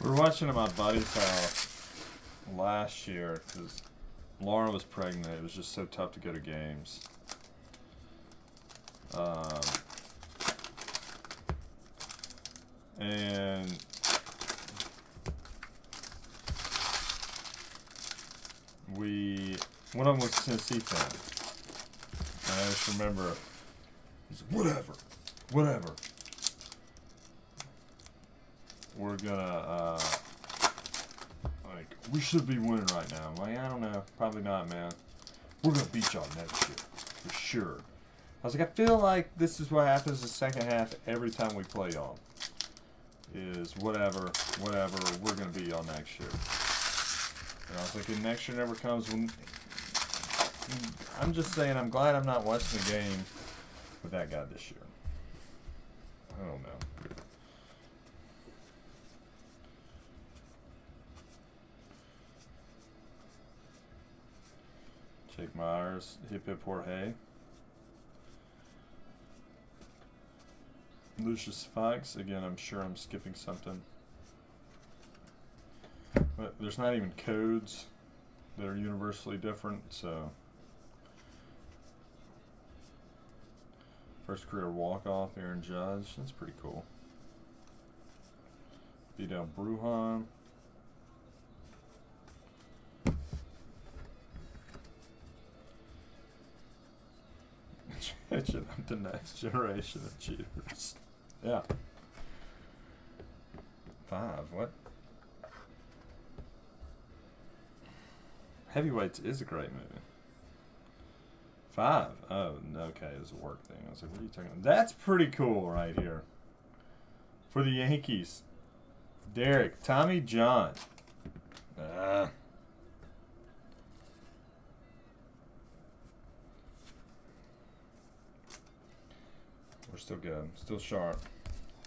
Speaker 1: We were watching at my buddy's house last year because Laura was pregnant. It was just so tough to go to games. And one of them was a Tennessee fan. And I just remember, he's like, whatever. We're gonna, like, we should be winning right now. I'm like, I don't know, probably not, man. We're gonna beat y'all next year, for sure. I was like, I feel like this is what happens the second half every time we play y'all. Is whatever, we're gonna beat y'all next year. And I was like, and next year never comes. When I'm just saying, I'm glad I'm not watching the game with that guy this year. I don't know. Jake Myers, Hip Hip Jorge. Lucius Fox, again, I'm sure I'm skipping something. But there's not even codes that are universally different, so. First career walk-off, Aaron Judge, that's pretty cool. Vidal Brujan. Catching up the next generation of cheaters. Yeah. 5, what? Heavyweights is a great movie. 5. Oh, okay, it was a work thing. I was like, what are you talking about? That's pretty cool right here. For the Yankees. Derek, Tommy John. We're still good. Still sharp.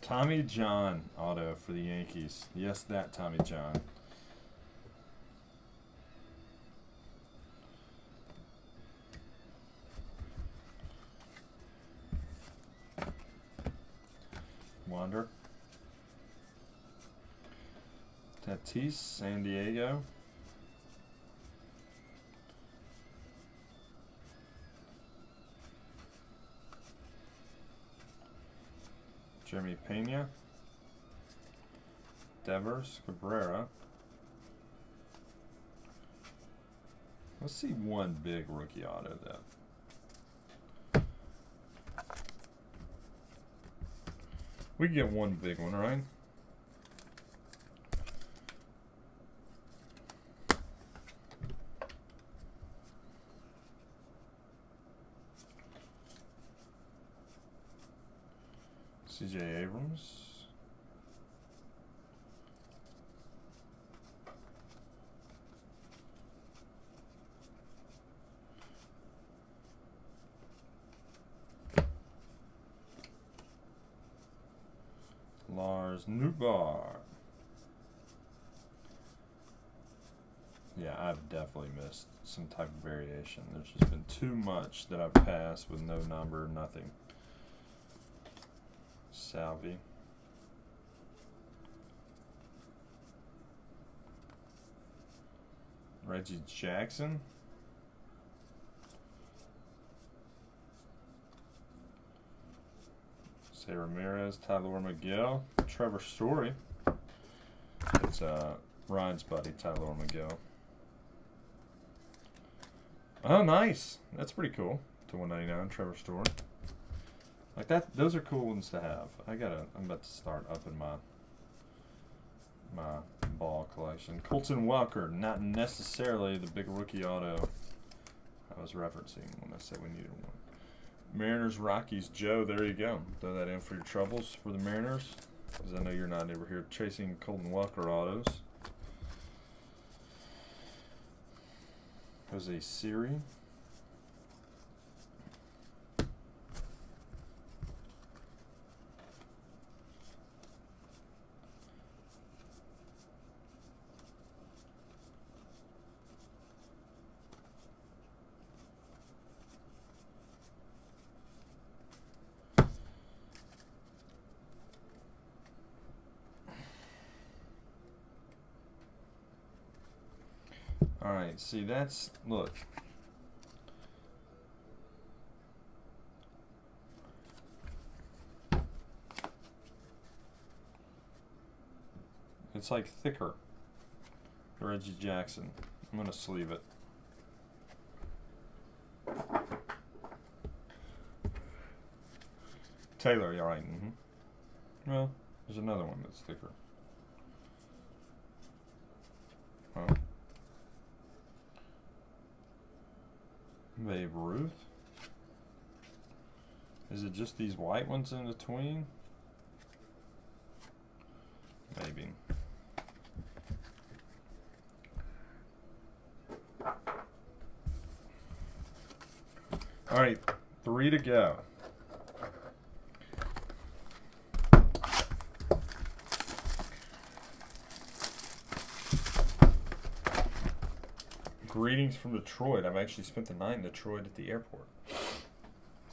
Speaker 1: Tommy John auto for the Yankees. Yes, that Tommy John. Wander. Tatis, San Diego. Jeremy Pena. Devers, Cabrera. Let's see one big rookie auto though. We can get one big one, right? CJ Abrams. Nubar. Yeah, I've definitely missed some type of variation. There's just been too much that I've passed with no number, nothing. Salvi. Reggie Jackson. Say Ramirez, Tyler McGill, Trevor Story. It's Ryan's buddy, Tyler McGill. Oh, nice. That's pretty cool. To 199, Trevor Story. Like that. Those are cool ones to have. I'm about to start upping my ball collection. Colton Walker, not necessarily the big rookie auto I was referencing when I said we needed one. Mariners, Rockies, Joe, there you go. Throw that in for your troubles for the Mariners, because I know you're not ever here chasing Colton Walker autos. Jose Siri. All right, see that's, look. It's like thicker. Reggie Jackson. I'm gonna sleeve it. Taylor, you're right. Well, there's another one that's thicker. Huh. Babe Ruth. Is it just these white ones in between? Maybe. All right, 3 to go. Greetings from Detroit. I've actually spent the night in Detroit at the airport. So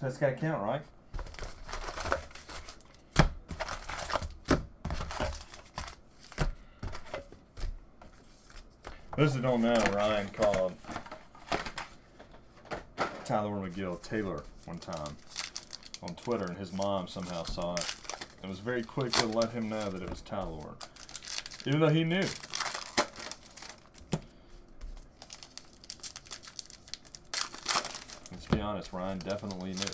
Speaker 1: that's got to count, right? Those that don't know, Ryan called Tyler McGill Taylor one time on Twitter, and his mom somehow saw it and was very quick to let him know that it was Tyler, even though he knew. Let's be honest, Ryan definitely knew.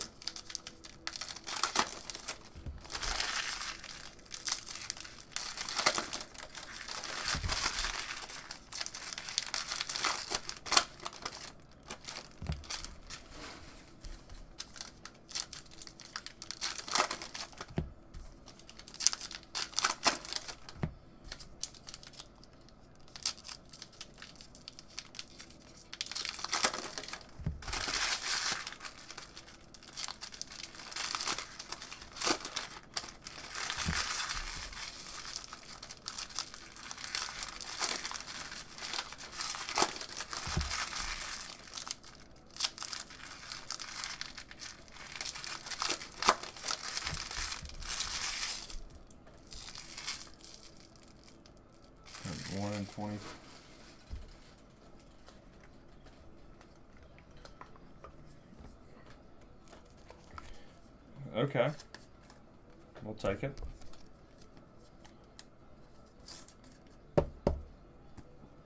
Speaker 1: And 1 in 20. Okay. We'll take it.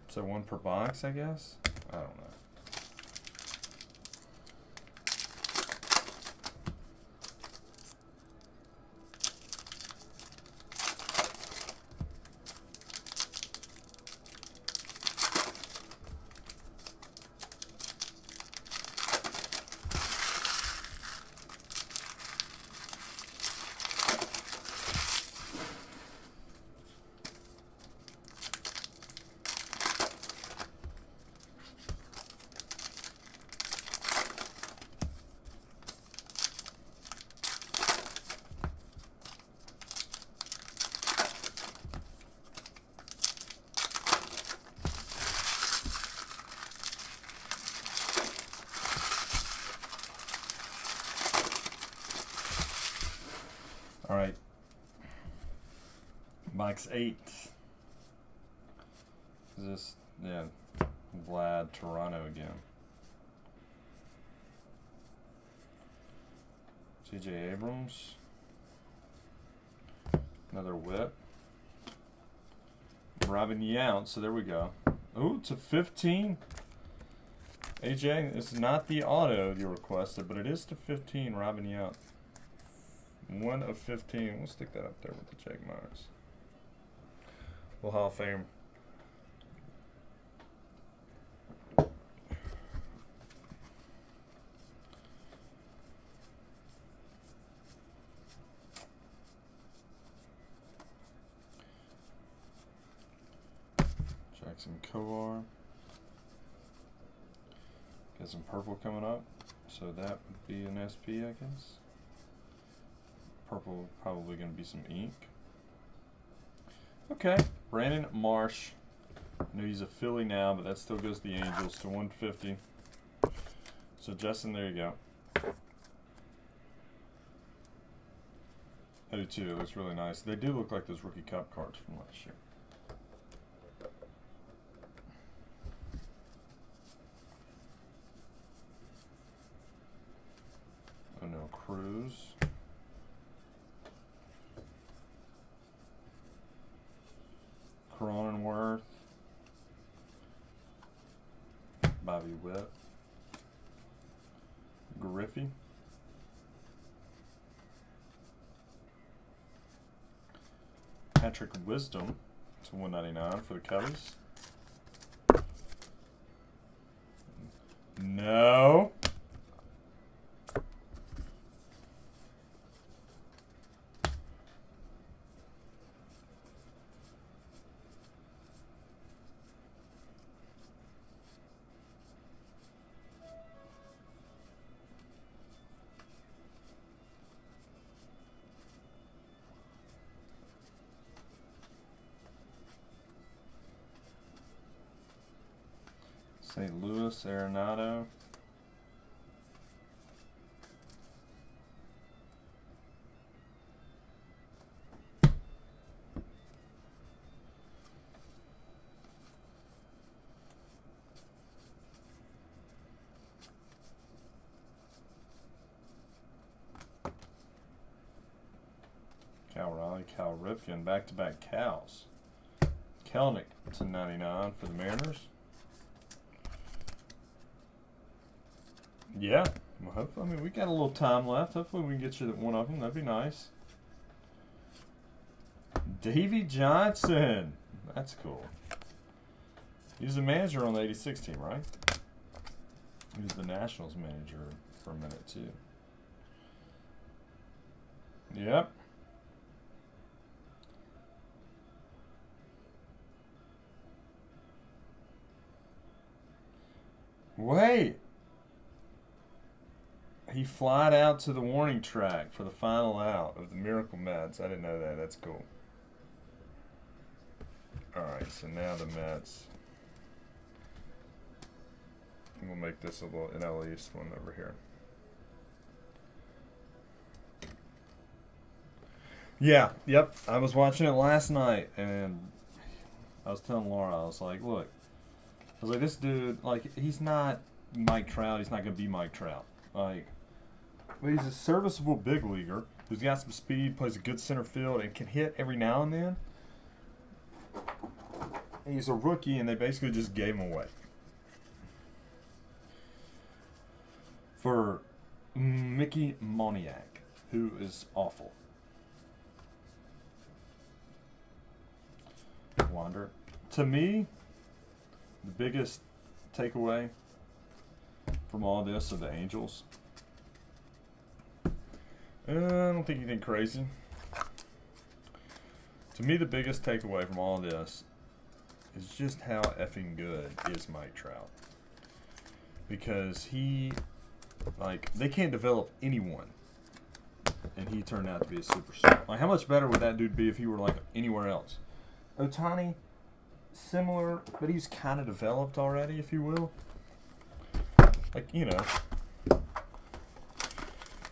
Speaker 1: So 1 per box, I guess? I don't know. Box 8. Is this, yeah, Vlad Toronto again. C.J. Abrams. Another whip. Robin Yount, so there we go. Ooh, it's a 15. AJ, it's not the auto you requested, but it is to 15, Robin Yount. 1 of 15. We'll stick that up there with the Jake Myers. Well, Hall of Fame. Jackson Kovar. Got some purple coming up, so that would be an SP, I guess. Purple, probably going to be some ink. Okay, Brandon Marsh. I know he's a Philly now, but that still goes to the Angels to 150. So Justin, there you go. I do too. It looks really nice. They do look like those Rookie Cup cards from last year. Oh no, Cruz. Cronenworth, Bobby Witt, Griffey, Patrick Wisdom to 199 for the Cubbies. No. St. Louis, Arenado. Cal Raleigh, Cal Ripken, back-to-back Cals. Kelnick to 99 for the Mariners. Yeah, well, hopefully, I mean, we got a little time left. Hopefully, we can get you one of them. That'd be nice. Davey Johnson. That's cool. He was the manager on the 86 team, right? He was the Nationals manager for a minute, too. Yep. Wait. He flied out to the warning track for the final out of the Miracle Mets. I didn't know that. That's cool. Alright, so now the Mets. We'll make this a little NL East one over here. Yeah, yep. I was watching it last night, and I was telling Laura, I was like, look. I was like, this dude, like, he's not Mike Trout. He's not going to be Mike Trout. Like, but he's a serviceable big leaguer who's got some speed, plays a good center field, and can hit every now and then. And he's a rookie, and they basically just gave him away for Mickey Moniak, who is awful. Wander. To me, the biggest takeaway from all this are the Angels. I don't think anything crazy. To me, the biggest takeaway from all this is just how effing good is Mike Trout. Because he, like, they can't develop anyone. And he turned out to be a superstar. Like, how much better would that dude be if he were, like, anywhere else? Ohtani, similar, but he's kind of developed already, if you will. Like, you know,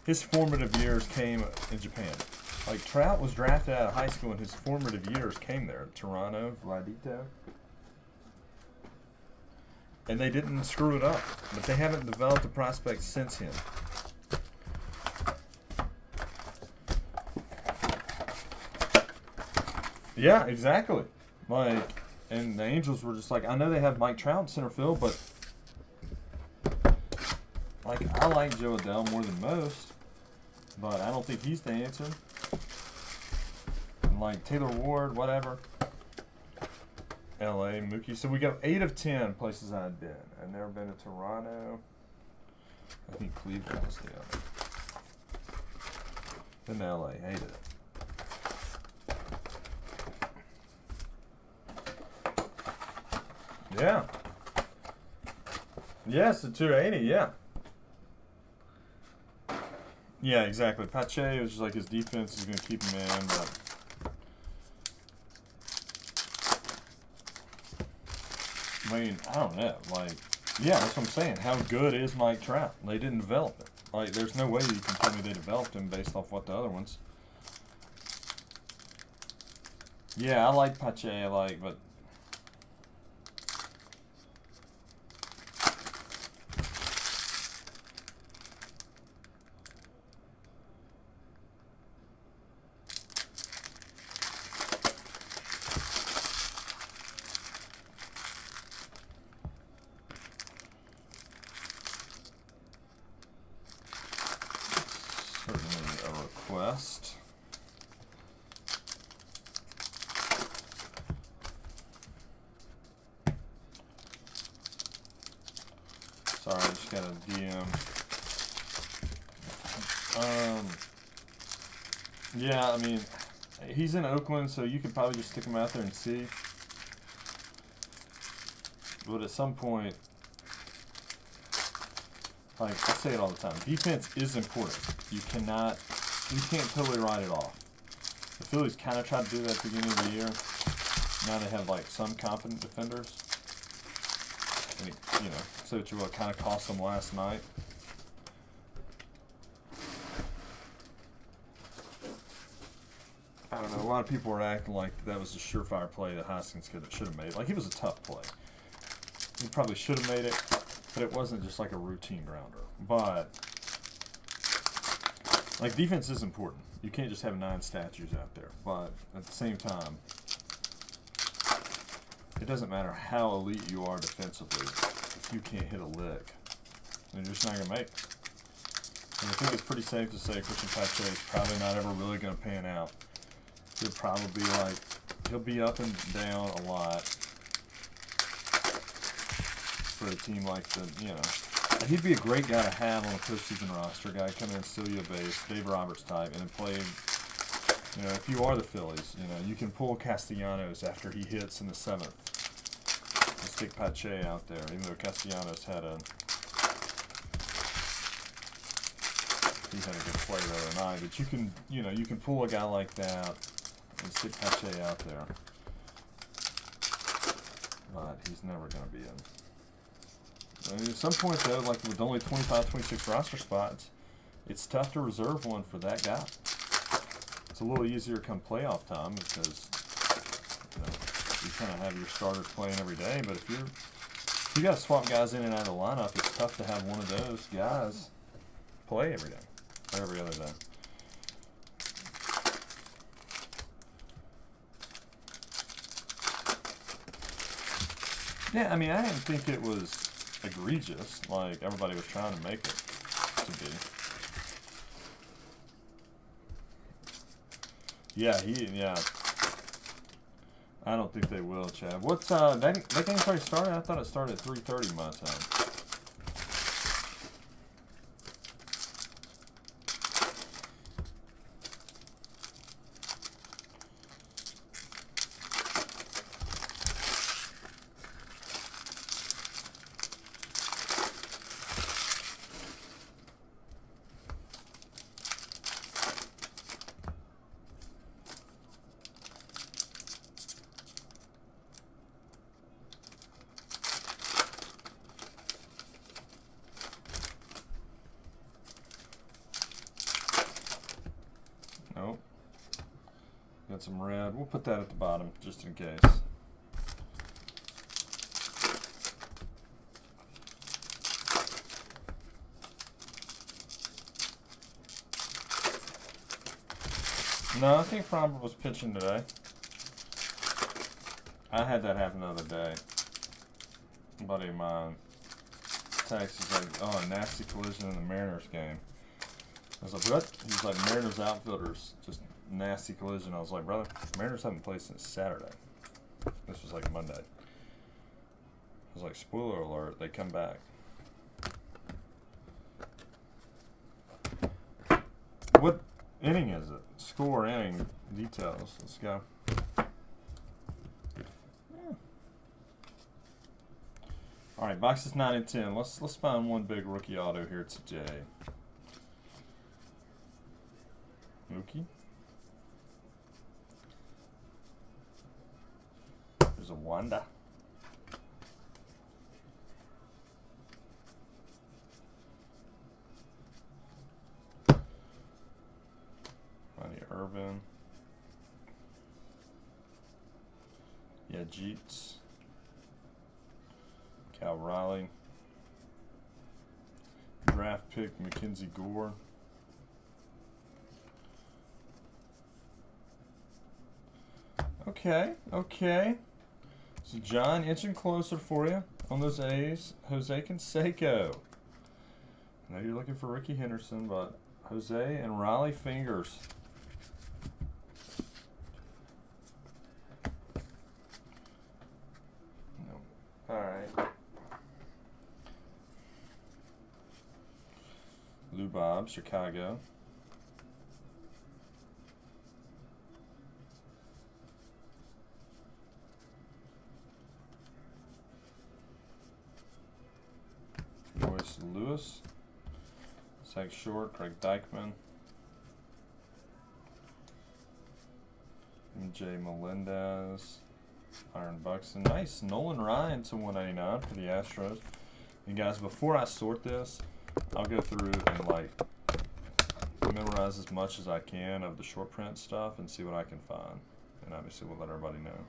Speaker 1: his formative years came in Japan. Like, Trout was drafted out of high school, and his formative years came there. Toronto, Vladito. And they didn't screw it up. But they haven't developed a prospect since him. Yeah, exactly. Like, and the Angels were just like, I know they have Mike Trout in center field, but like, I like Joe Adell more than most, but I don't think he's the answer. And like Taylor Ward, whatever. LA, Mookie. So we go 8 of 10 places I've been. I've never been to Toronto. I think Cleveland was the other. Been to LA, hated it. Yeah. Yes, the 280, yeah. Yeah, exactly. Pache was just like his defense is going to keep him in, but I mean, I don't know. Like, yeah, that's what I'm saying. How good is Mike Trout? They didn't develop it. Like, there's no way you can tell me they developed him based off what the other ones. Yeah, I like Pache, but certainly a request. Sorry, I just got a DM. Yeah, I mean, he's in Oakland, so you could probably just stick him out there and see. But at some point, like I say it all the time, defense is important. You can't totally write it off. The Phillies kind of tried to do that at the beginning of the year. Now they have like some competent defenders. And it, so it's what kind of cost them last night. I don't know. A lot of people were acting like that was a surefire play that Hoskins should have made. Like, it was a tough play. He probably should have made it, but it wasn't just like a routine grounder. But like, defense is important. You can't just have 9 statues out there. But at the same time, it doesn't matter how elite you are defensively. If you can't hit a lick, then you're just not going to make it. And I think it's pretty safe to say Christian Pache is probably not ever really going to pan out. He'll be up and down a lot for a team like he'd be a great guy to have on a postseason roster. A guy come in and steal you a base, Dave Roberts type, and then play. If you are the Phillies, you can pull Castellanos after he hits in the 7th. And stick Pache out there, even though Castellanos had a good play the other night. But you can pull a guy like that and stick Pache out there. But he's never going to be in. I mean, at some point, though, like with only 25, 26 roster spots, it's tough to reserve one for that guy. It's a little easier come playoff time because you kind of have your starters playing every day. But if you got to swap guys in and out of the lineup, it's tough to have one of those guys play every day or every other day. Yeah, I mean, I didn't think it was egregious like everybody was trying to make it to be. Yeah, I don't think they will, Chad. What's that game's already started? I thought it started at 3:30 my time. got some red. We'll put that at the bottom just in case. No, I think Fromber was pitching today. I had that happen the other day. A buddy of mine texts, he's like, oh, a nasty collision in the Mariners game. I was like, what? He's like, Mariners outfielders, just nasty collision. I was like, brother, Mariners haven't played since Saturday. This was like Monday. I was like, spoiler alert, they come back. What inning is it? Score, inning, details. Let's go. Yeah. All right, boxes 9 and 10. Let's find one big rookie auto here today. Mookie. There's a Wanda. Urban. Yeah, Jeets. Cal Raleigh. Draft pick Mackenzie Gore. Okay, okay. So John, inching closer for you on those A's. Jose Canseco. I know you're looking for Ricky Henderson, but Jose and Raleigh fingers. Alright. Lou Bob, Chicago. Royce Lewis. Zach Short, Craig Dykman. MJ Melendez. Iron Buxton. Nice. Nolan Ryan to 199 for the Astros. And guys, before I sort this, I'll go through and like memorize as much as I can of the short print stuff and see what I can find. And obviously we'll let everybody know.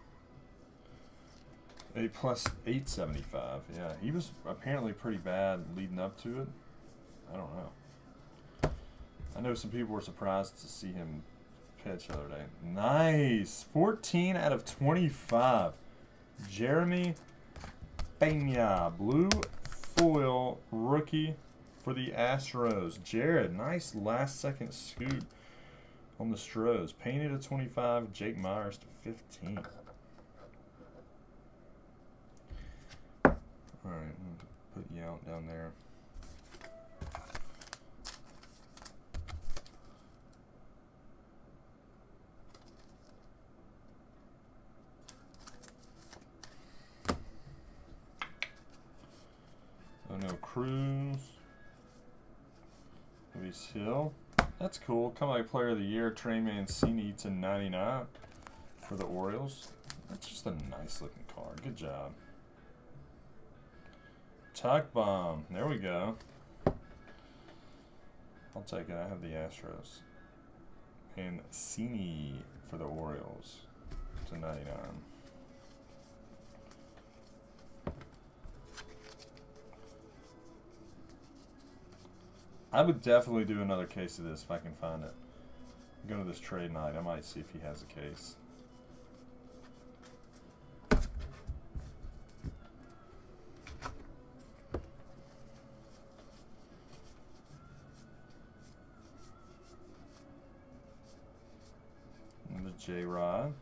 Speaker 1: A plus 875. Yeah, he was apparently pretty bad leading up to it. I don't know. I know some people were surprised to see him pitch the other day. Nice. 14 out of 25. Jeremy Pena, blue foil rookie for the Astros. Jared, nice last second scoop on the Stros. Pena to 25, Jake Myers to 15. All right, I'm going to put you out down there. No Cruz. Luis Hill. That's cool. Comeback Player of the Year, Trey Mancini to 99 for the Orioles. That's just a nice looking card. Good job. Tuck Bomb. There we go. I'll take it. I have the Astros. Mancini for the Orioles to 99. I would definitely do another case of this if I can find it. Go to this trade night. I might see if he has a case. And the J-Rod.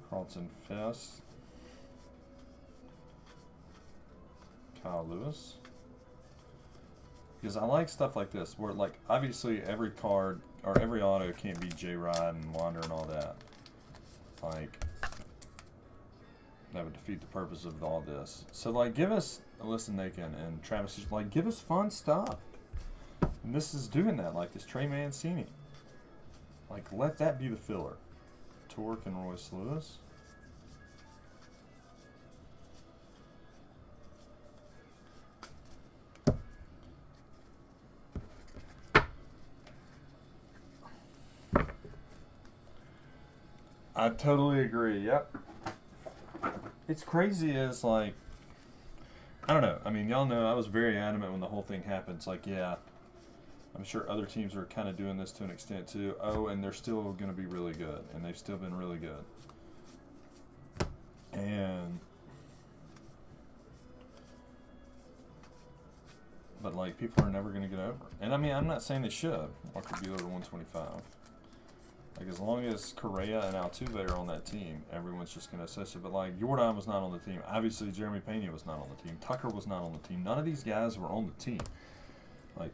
Speaker 1: Carlton Fest. Kyle Lewis. Because I like stuff like this where, like, obviously every card or every auto can't be J-Rod and Wander and all that. Like, that would defeat the purpose of all this. So, like, give us, listen, Nathan and Travis, like, give us fun stuff. And this is doing that, like this Trey Mancini. Like, let that be the filler. Torque and Royce Lewis. I totally agree. Yep. It's crazy is like, I don't know. I mean, y'all know I was very adamant when the whole thing happened. It's like, yeah, I'm sure other teams are kind of doing this to an extent too. Oh, and they're still going to be really good, and they've still been really good. And but like people are never going to get over it. And I mean, I'm not saying they should. Walker Buehler to 125. Like as long as Correa and Altuve are on that team, everyone's just going to assess it. But like Jordan was not on the team. Obviously, Jeremy Pena was not on the team. Tucker was not on the team. None of these guys were on the team. Like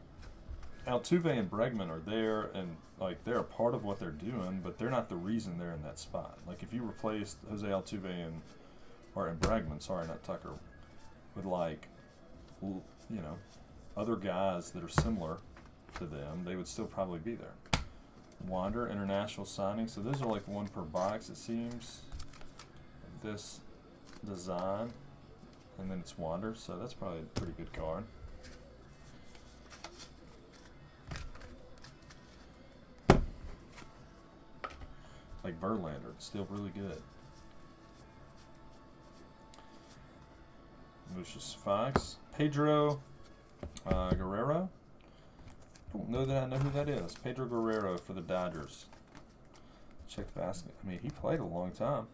Speaker 1: Altuve and Bregman are there, and like they're a part of what they're doing, but they're not the reason they're in that spot. Like if you replaced Jose Altuve and Bregman, sorry, not Tucker, with like you know other guys that are similar to them, they would still probably be there. Wander international signing, so those are like one per box it seems. This design, and then it's Wander, so that's probably a pretty good card. Like Verlander, it's still really good. Lucius Fox, Pedro Guerrero. I don't know that I know who that is. Pedro Guerrero for the Dodgers. Check the basket. I mean, he played a long time.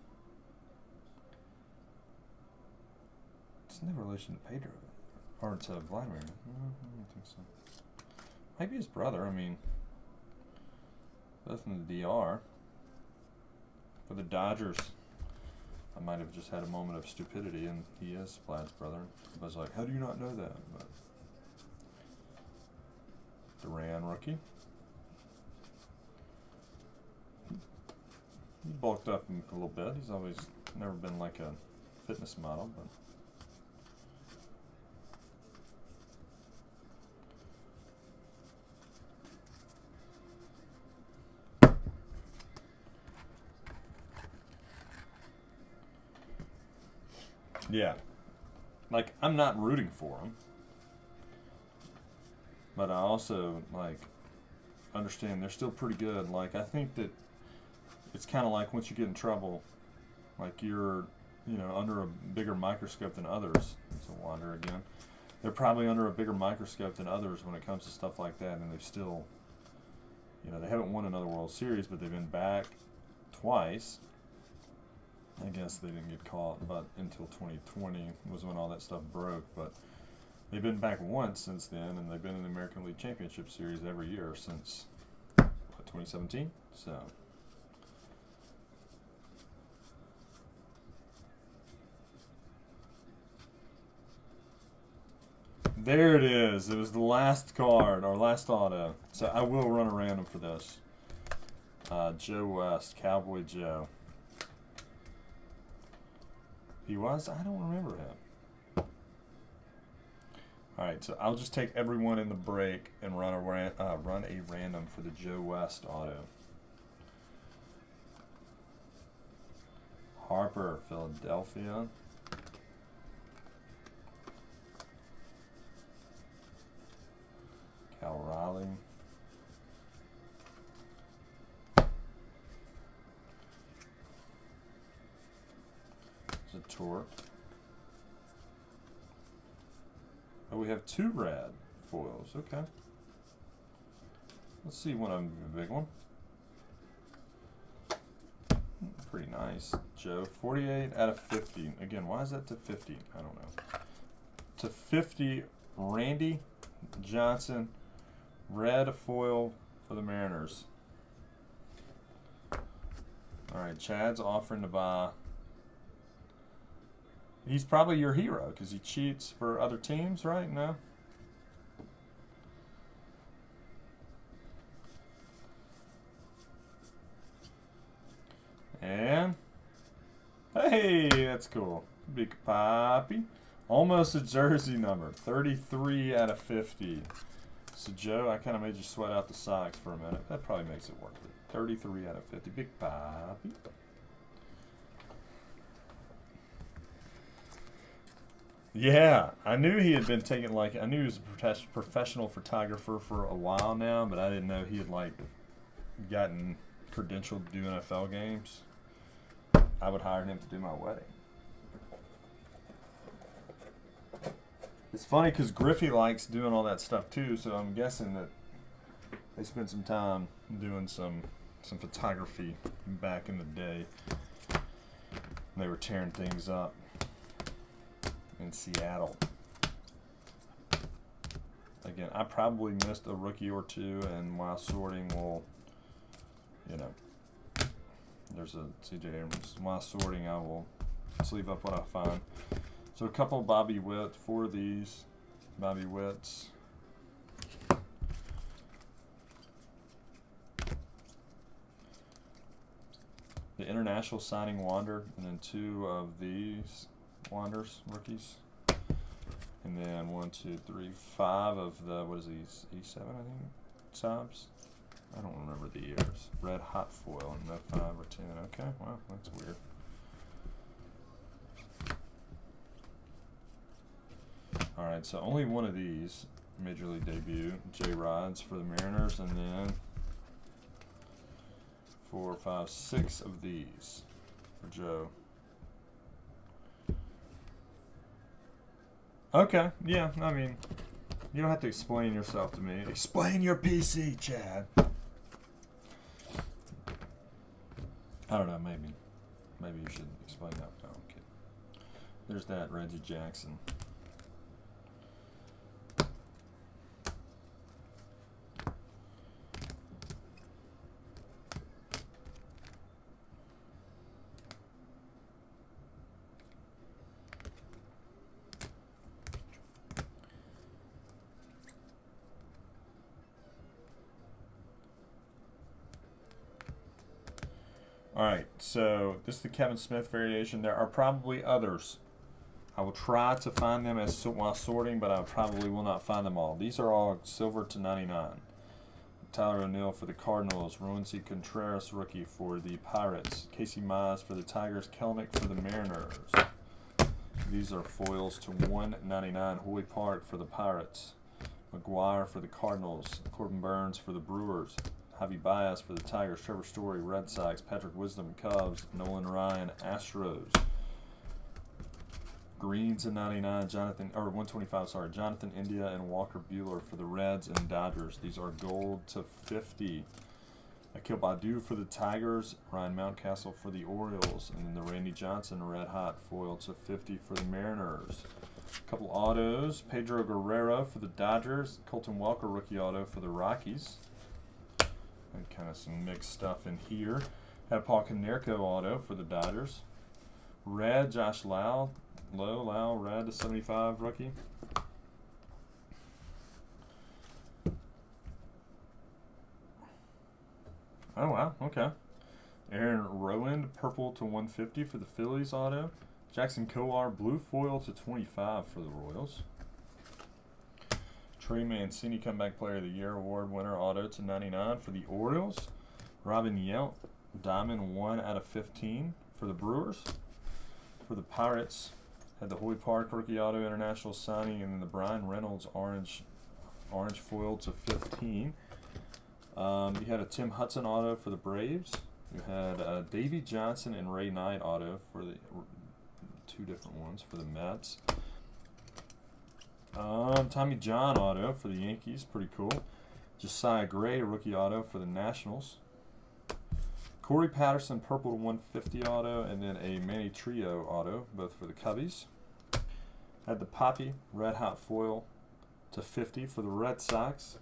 Speaker 1: It's no relation to Pedro. Or to Vladimir. No, I don't think so. Maybe his brother. I mean, both in the DR. For the Dodgers. I might have just had a moment of stupidity, and he is Vlad's brother. I was like, how do you not know that? But Duran rookie. He bulked up a little bit. He's always never been like a fitness model, but yeah. Like, I'm not rooting for him. But I also, like, understand they're still pretty good. Like, I think that it's kind of like once you get in trouble, like you're, you know, under a bigger microscope than others. It's a Wander again. They're probably under a bigger microscope than others when it comes to stuff like that. And they've still, you know, they haven't won another World Series, but they've been back twice. I guess they didn't get caught, but until 2020 was when all that stuff broke. But they've been back once since then, and they've been in the American League Championship Series every year since, what, 2017? So there it is. It was the last card, or last auto. So I will run a random for this. Joe West, Cowboy Joe. He was? I don't remember him. All right, so I'll just take everyone in the break and run a random for the Joe West auto. Harper, Philadelphia. Cal Raleigh. Tour. Oh, we have two red foils. Okay. Let's see one of them, a big one. Pretty nice. Joe, 48 out of 50. Again, why is that to 50? I don't know. To 50, Randy Johnson, red foil for the Mariners. All right, Chad's offering to buy. He's probably your hero because he cheats for other teams, right? No? And, hey, that's cool. Big Papi. Almost a jersey number. 33 out of 50. So, Joe, I kind of made you sweat out the socks for a minute. That probably makes it worth it. 33 out of 50. Big Papi. Yeah, I knew he had been taking, like, I knew he was a professional photographer for a while now, but I didn't know he had, like, gotten credentialed to do NFL games. I would hire him to do my wedding. It's funny because Griffey likes doing all that stuff too, so I'm guessing that they spent some time doing some photography back in the day. They were tearing things up in Seattle. Again, I probably missed a rookie or two, and while sorting will, you know, there's a CJ Abrams. While sorting, I will sleeve up what I find. So a couple of Bobby Witt, 4 of these Bobby Witts. The International Signing Wander, and then 2 of these Wanders rookies. And then 1, 2, 3, 5 of the, what is these, E7 I think, subs? I don't remember the years. Red hot foil and no 5 or 10. Okay, wow, that's weird. Alright, so only 1 of these Major League debut, J-Rods for the Mariners, and then 4, 5, 6 of these for Joe. Okay, yeah, I mean, you don't have to explain yourself to me. Explain your PC, Chad. I don't know, maybe you should explain that. No, I'm kidding. There's that Reggie Jackson. Alright, so this is the Kevin Smith variation. There are probably others. I will try to find them while sorting, but I probably will not find them all. These are all silver to 99. Tyler O'Neill for the Cardinals. Roansy Contreras, rookie for the Pirates. Casey Mize for the Tigers. Kelnick for the Mariners. These are foils to 199. Hoy Park for the Pirates. McGuire for the Cardinals. Corbin Burns for the Brewers. Javi Baez for the Tigers, Trevor Story, Red Sox, Patrick Wisdom, Cubs, Nolan Ryan, Astros. Greens to 99, 125, sorry, Jonathan India and Walker Buehler for the Reds and Dodgers. These are gold to 50. Akil Baddoo for the Tigers, Ryan Mountcastle for the Orioles, and then the Randy Johnson red hot foil to 50 for the Mariners. A couple autos, Pedro Guerrero for the Dodgers, Colton Welker rookie auto for the Rockies. And kind of some mixed stuff in here. Had a Paul Konerko auto for the Dodgers. Red, Josh Lau, red to 75 rookie. Oh wow, okay. Aaron Rowand, purple to 150 for the Phillies auto. Jackson Kowar, blue foil to 25 for the Royals. Trey Mancini, Comeback Player of the Year Award winner, auto to 99 for the Orioles. Robin Yount, diamond 1 out of 15 for the Brewers. For the Pirates, had the Hoy Park rookie auto international signing, and then the Brian Reynolds orange foil to 15. You had a Tim Hudson auto for the Braves. You had Davey Johnson and Ray Knight auto for the 2 different ones for the Mets. Tommy John auto for the Yankees, pretty cool. Josiah Gray rookie auto for the Nationals. Corey Patterson purple to 150 auto, and then a Manny Trio auto, both for the Cubbies. Had the Poppy red hot foil to 50 for the Red Sox.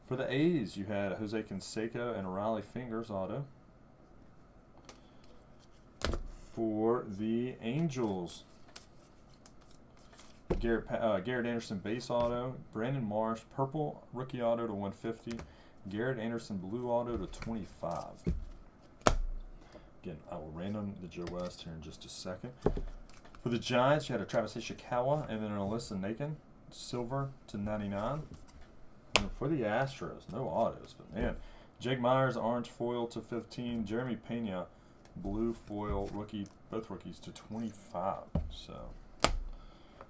Speaker 1: For the A's, you had Jose Canseco and Raleigh Fingers auto. For the Angels, Garrett Anderson base auto, Brandon Marsh purple rookie auto to 150, Garrett Anderson blue auto to 25. Again, I will random the Joe West here in just a second. For the Giants, you had a Travis Ishikawa and then an Alyssa Nakin, silver to 99. And for the Astros, no autos, but man, Jake Myers orange foil to 15, Jeremy Pena blue foil rookie, both rookies to 25. So.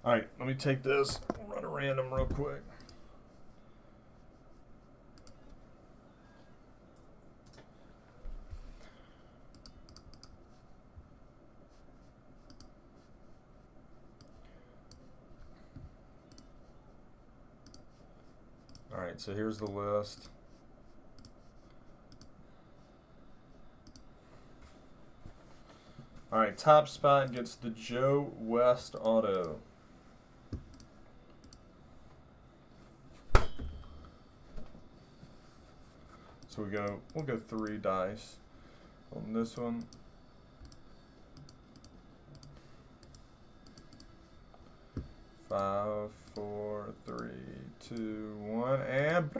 Speaker 1: All right, let me take this, run a random real quick. right, so here's the list. All right, top spot gets the Joe West auto. So we'll go 3 dice on this one. Five, 4, 3, 2, 1, and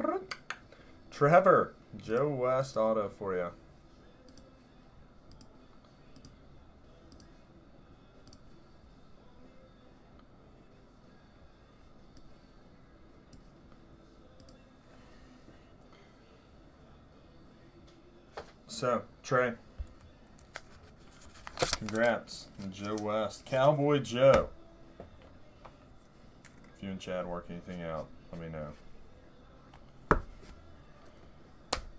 Speaker 1: Trevor, Joe West auto for you. So, Trey, congrats, Joe West. Cowboy Joe. If you and Chad work anything out, let me know.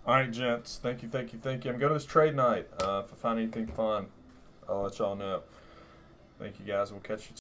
Speaker 1: All right, gents. Thank you. I'm going to this trade night. If I find anything fun, I'll let y'all know. Thank you, guys. We'll catch you